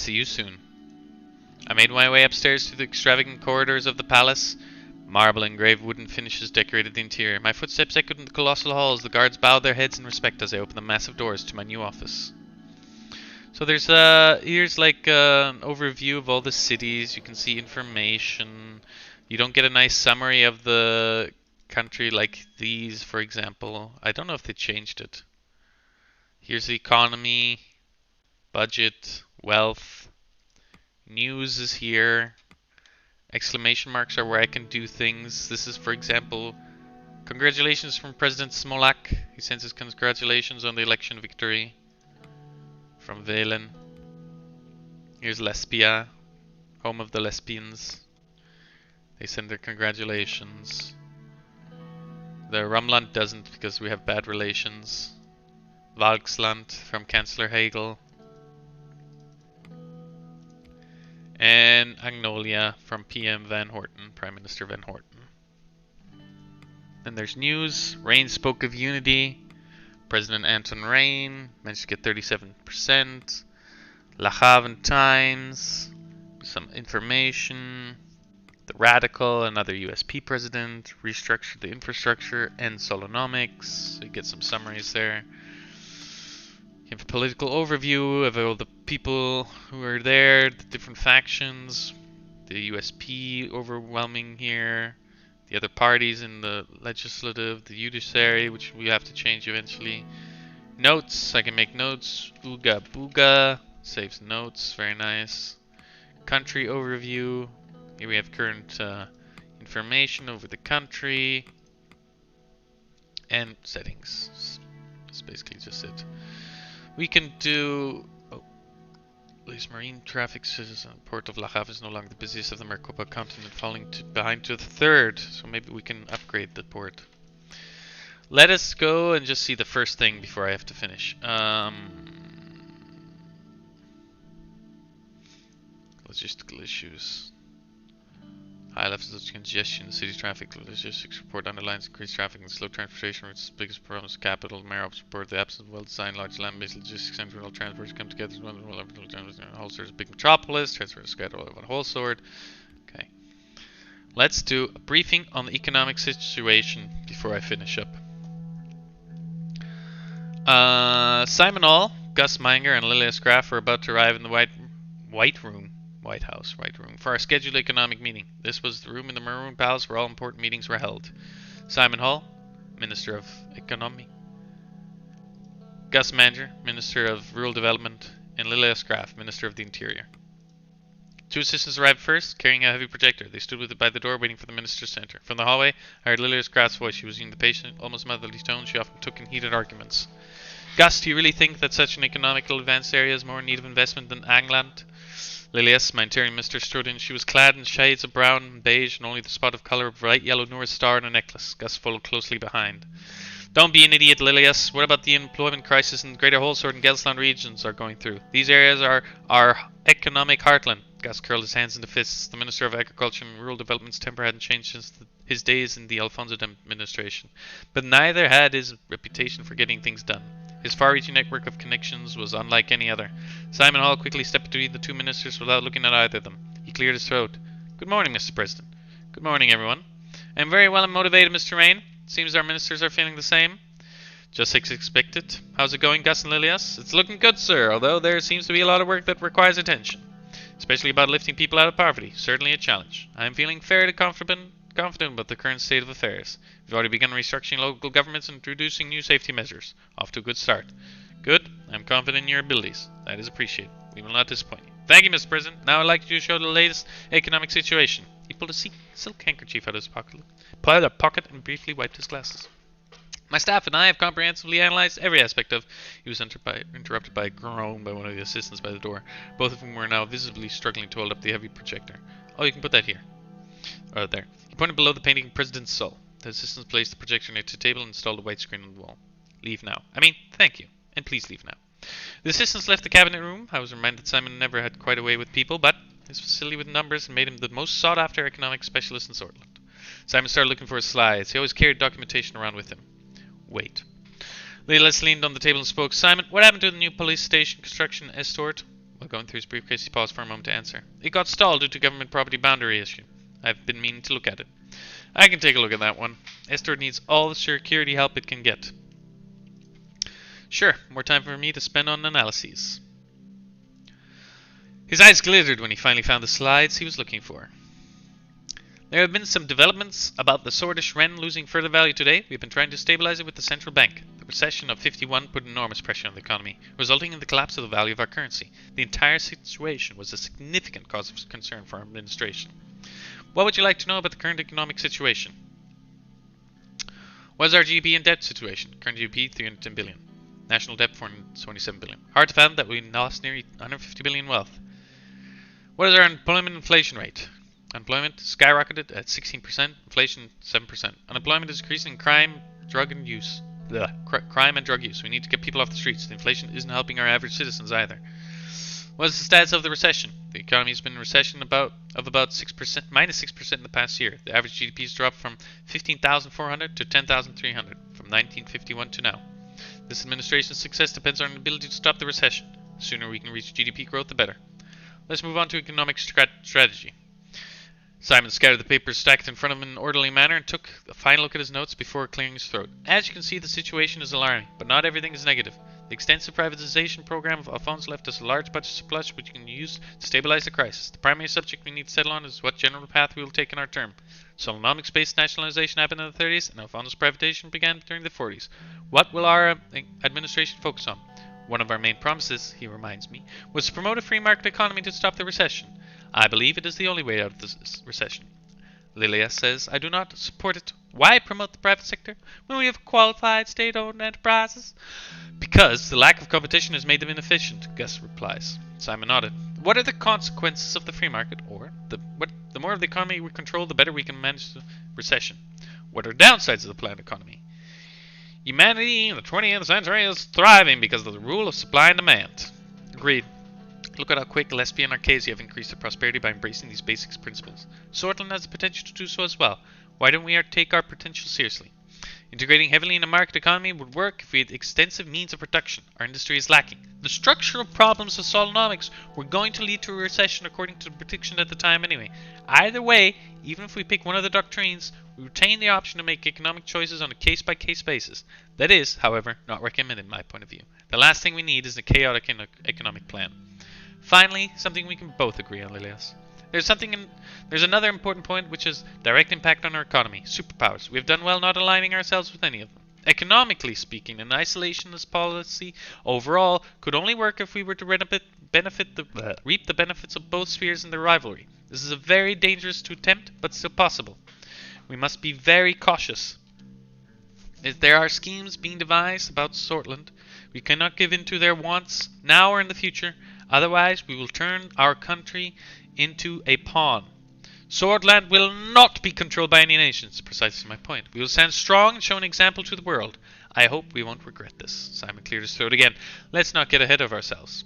See you soon. I made my way upstairs through the extravagant corridors of the palace. Marble and engraved wooden finishes decorated the interior. My footsteps echoed in the colossal halls. The guards bowed their heads in respect as I opened the massive doors to my new office. So there's here's like an overview of all the cities. You can see information. You don't get a nice summary of the country like these, for example. I don't know if they changed it. Here's the economy, budget, wealth, news is here. Exclamation marks are where I can do things. This is, for example, congratulations from President Smolak. He sends his congratulations on the election victory. From Velen. Here's Lesbia, home of the lesbians. They send their congratulations. The Rumland doesn't because we have bad relations. Valksland from Chancellor Hegel. And Agnolia from PM Van Horten, Prime Minister Van Horten. Then there's news. Rain spoke of unity. President Anton Rain managed to get 37%. La Haven Times. Some information. The Radical, another USP president. Restructured the infrastructure and Solonomics. So you get some summaries there. You have a political overview of all the people who are there, the different factions, the USP overwhelming here, the other parties in the legislative, the judiciary, which we have to change eventually. Notes, I can make notes. Ooga booga, saves notes, very nice. Country overview, here we have current information over the country. And settings, that's basically just it. We can do... Oh. Police marine traffic citizen. Port of La Havre is no longer the busiest of the Maricopa continent, falling behind to the third. So maybe we can upgrade the port. Let us go and just see the first thing before I have to finish. Logistical issues. High levels of congestion, city traffic logistics report underlines increased traffic and slow transportation routes. Biggest problems, capital. Mayor ops report the absence of well-designed, large land-based logistics centers. All transports come together as one. Holster is a big metropolis. Transfer to schedule of a whole sword. Okay. Let's do a briefing on the economic situation before I finish up. Simon Hall, Gus Menger, and Lilias Graff are about to arrive in the White House for our scheduled economic meeting. This was the room in the Maroon Palace where all important meetings were held. Simon Hall, Minister of Economy. Gus Menger, Minister of Rural Development. And Lilias Graff, Minister of the Interior. Two assistants arrived first, carrying a heavy projector. They stood by the door waiting for the minister's to enter. From the hallway, I heard Lilias Graff's voice. She was using the patient, almost motherly tone she often took in heated arguments. Gus, do you really think that such an economical advanced area is more in need of investment than Angland? Lilias, my interior minister, stood in. She was clad in shades of brown and beige and only the spot of color of bright yellow North Star on a necklace. Gus followed closely behind. Don't be an idiot, Lilias. What about the employment crisis in the Greater Holsword and Gelsland regions are going through? These areas are our economic heartland. Gus curled his hands into fists. The Minister of Agriculture and Rural Development's temper hadn't changed since his days in the Alfonso administration. But neither had his reputation for getting things done. His far-reaching network of connections was unlike any other. Simon Hall quickly stepped between the two ministers without looking at either of them. He cleared his throat. Good morning, Mr. President. Good morning, everyone. I am very well and motivated, Mr. Rain. Seems our ministers are feeling the same. Just as expected. How's it going, Gus and Lilias? It's looking good, sir, although there seems to be a lot of work that requires attention. Especially about lifting people out of poverty. Certainly a challenge. I am feeling fairly confident about the current state of affairs. We've already begun restructuring local governments and introducing new safety measures. Off to a good start. Good. I'm confident in your abilities. That is appreciated. We will not disappoint you. Thank you, Mr. President. Now I'd like you to show the latest economic situation. He pulled a silk handkerchief out of his pocket and briefly wiped his glasses. My staff and I have comprehensively analyzed every aspect of... He was interrupted by a groan by one of the assistants by the door, both of whom were now visibly struggling to hold up the heavy projector. Oh, you can put that here. There. He pointed below the painting of President Sol. The assistants placed the projector near the table and installed a white screen on the wall. Leave now. Thank you. And please leave now. The assistants left the cabinet room. I was reminded Simon never had quite a way with people, but his facility with numbers made him the most sought-after economic specialist in Sortland. Simon started looking for his slides. He always carried documentation around with him. Wait. Lilias leaned on the table and spoke. Simon, what happened to the new police station construction, Estort? While going through his briefcase, he paused for a moment to answer. It got stalled due to government property boundary issue. I've been meaning to look at it. I can take a look at that one. Estor needs all the security help it can get. Sure, more time for me to spend on analyses. His eyes glittered when he finally found the slides he was looking for. There have been some developments about the Swordish Ren losing further value today. We've been trying to stabilize it with the central bank. The recession of 51 put enormous pressure on the economy, resulting in the collapse of the value of our currency. The entire situation was a significant cause of concern for our administration. What would you like to know about the current economic situation? What is our GDP and debt situation? Current GDP 310 billion. National debt 427 billion. Hard to fathom that we lost nearly 150 billion wealth. What is our unemployment inflation rate? Unemployment skyrocketed at 16%, inflation 7%. Unemployment is increasing in crime, drug and use. Crime and drug use. We need to get people off the streets. The inflation isn't helping our average citizens either. What is the status of the recession? The economy has been in recession about 6%, minus 6% in the past year. The average GDP has dropped from 15,400 to 10,300 from 1951 to now. This administration's success depends on our ability to stop the recession. The sooner we can reach GDP growth, the better. Let's move on to economic strategy. Simon scattered the papers stacked in front of him in an orderly manner and took a final look at his notes before clearing his throat. As you can see, the situation is alarming, but not everything is negative. The extensive privatization program of Alphonse left us a large budget surplus which we can use to stabilize the crisis. The primary subject we need to settle on is what general path we will take in our term. Solonomics-based nationalization happened in the 30s, and Alphonse's privatization began during the 40s. What will our administration focus on? One of our main promises, he reminds me, was to promote a free market economy to stop the recession. I believe it is the only way out of this recession. Lilia says, I do not support it. Why promote the private sector when we have qualified state-owned enterprises? Because the lack of competition has made them inefficient, Gus replies. Simon nodded. What are the consequences of the free market? Or, the more of the economy we control, the better we can manage the recession. What are the downsides of the planned economy? Humanity in the 20th century is thriving because of the rule of supply and demand. Agreed. Look at how quick Gillespie and Arcasia have increased their prosperity by embracing these basic principles. Sortland has the potential to do so as well. Why don't we take our potential seriously? Integrating heavily in a market economy would work if we had extensive means of production. Our industry is lacking. The structural problems of Solonomics were going to lead to a recession according to the prediction at the time anyway. Either way, even if we pick one of the doctrines, we retain the option to make economic choices on a case-by-case basis. That is, however, not recommended in my point of view. The last thing we need is a chaotic economic plan. Finally, something we can both agree on, Lilias. There's another important point, which is direct impact on our economy. Superpowers. We have done well not aligning ourselves with any of them. Economically speaking, an isolationist policy overall could only work if we were to reap the benefits of both spheres in their rivalry. This is a very dangerous to attempt, but still possible. We must be very cautious. If there are schemes being devised about Sortland, we cannot give in to their wants now or in the future. Otherwise, we will turn our country into a pawn. Swordland will not be controlled by any nations. Precisely my point. We will stand strong and show an example to the world. I hope we won't regret this. Simon cleared his throat again. Let's not get ahead of ourselves.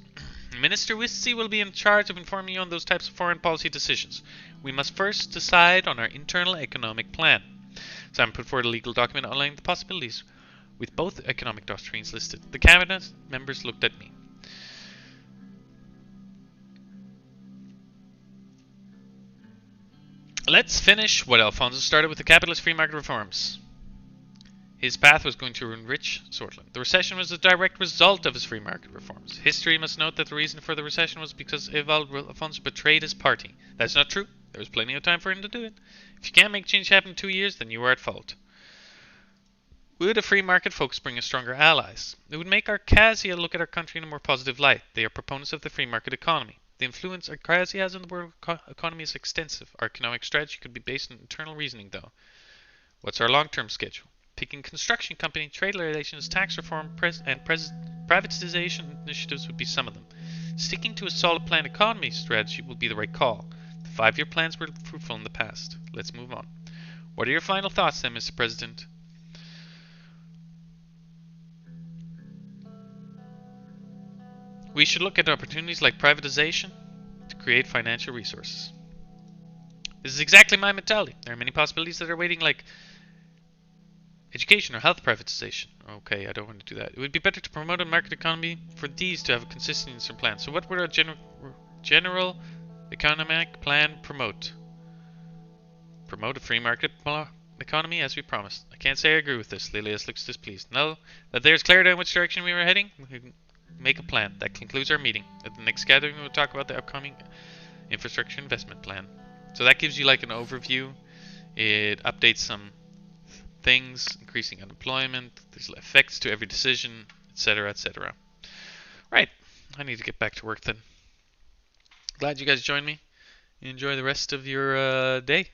Minister Wissi will be in charge of informing you on those types of foreign policy decisions. We must first decide on our internal economic plan. Simon put forward a legal document outlining the possibilities, with both economic doctrines listed. The cabinet members looked at me. Let's finish what Alfonso started with the capitalist free market reforms. His path was going to enrich Sortland. The recession was a direct result of his free market reforms. History must note that the reason for the recession was because Alfonso betrayed his party. That's not true. There was plenty of time for him to do it. If you can't make change happen in 2 years, then you are at fault. Would a free market focus bring us stronger allies? It would make Arcasia look at our country in a more positive light. They are proponents of the free market economy. The influence Arcasia has on the world economy is extensive. Our economic strategy could be based on internal reasoning, though. What's our long-term schedule? Picking construction company, trade relations, tax reform, and privatization initiatives would be some of them. Sticking to a solid planned economy strategy will be the right call. The 5-year plans were fruitful in the past. Let's move on. What are your final thoughts then, Mr. President? We should look at opportunities like privatization to create financial resources. This is exactly my mentality. There are many possibilities that are waiting, like Education or health privatization. Okay, I don't want to do that. It would be better to promote a market economy for these to have a consistency in plan. So what would our general economic plan promote? Promote a free market economy as we promised. I can't say I agree with this. Lilius looks displeased. Now that there's clarity on which direction we were heading, we can make a plan. That concludes our meeting. At the next gathering, we'll talk about the upcoming infrastructure investment plan. So that gives you like an overview. It updates some things, increasing unemployment, there's effects to every decision, etc., etc. Right, I need to get back to work then. Glad you guys joined me. Enjoy the rest of your day.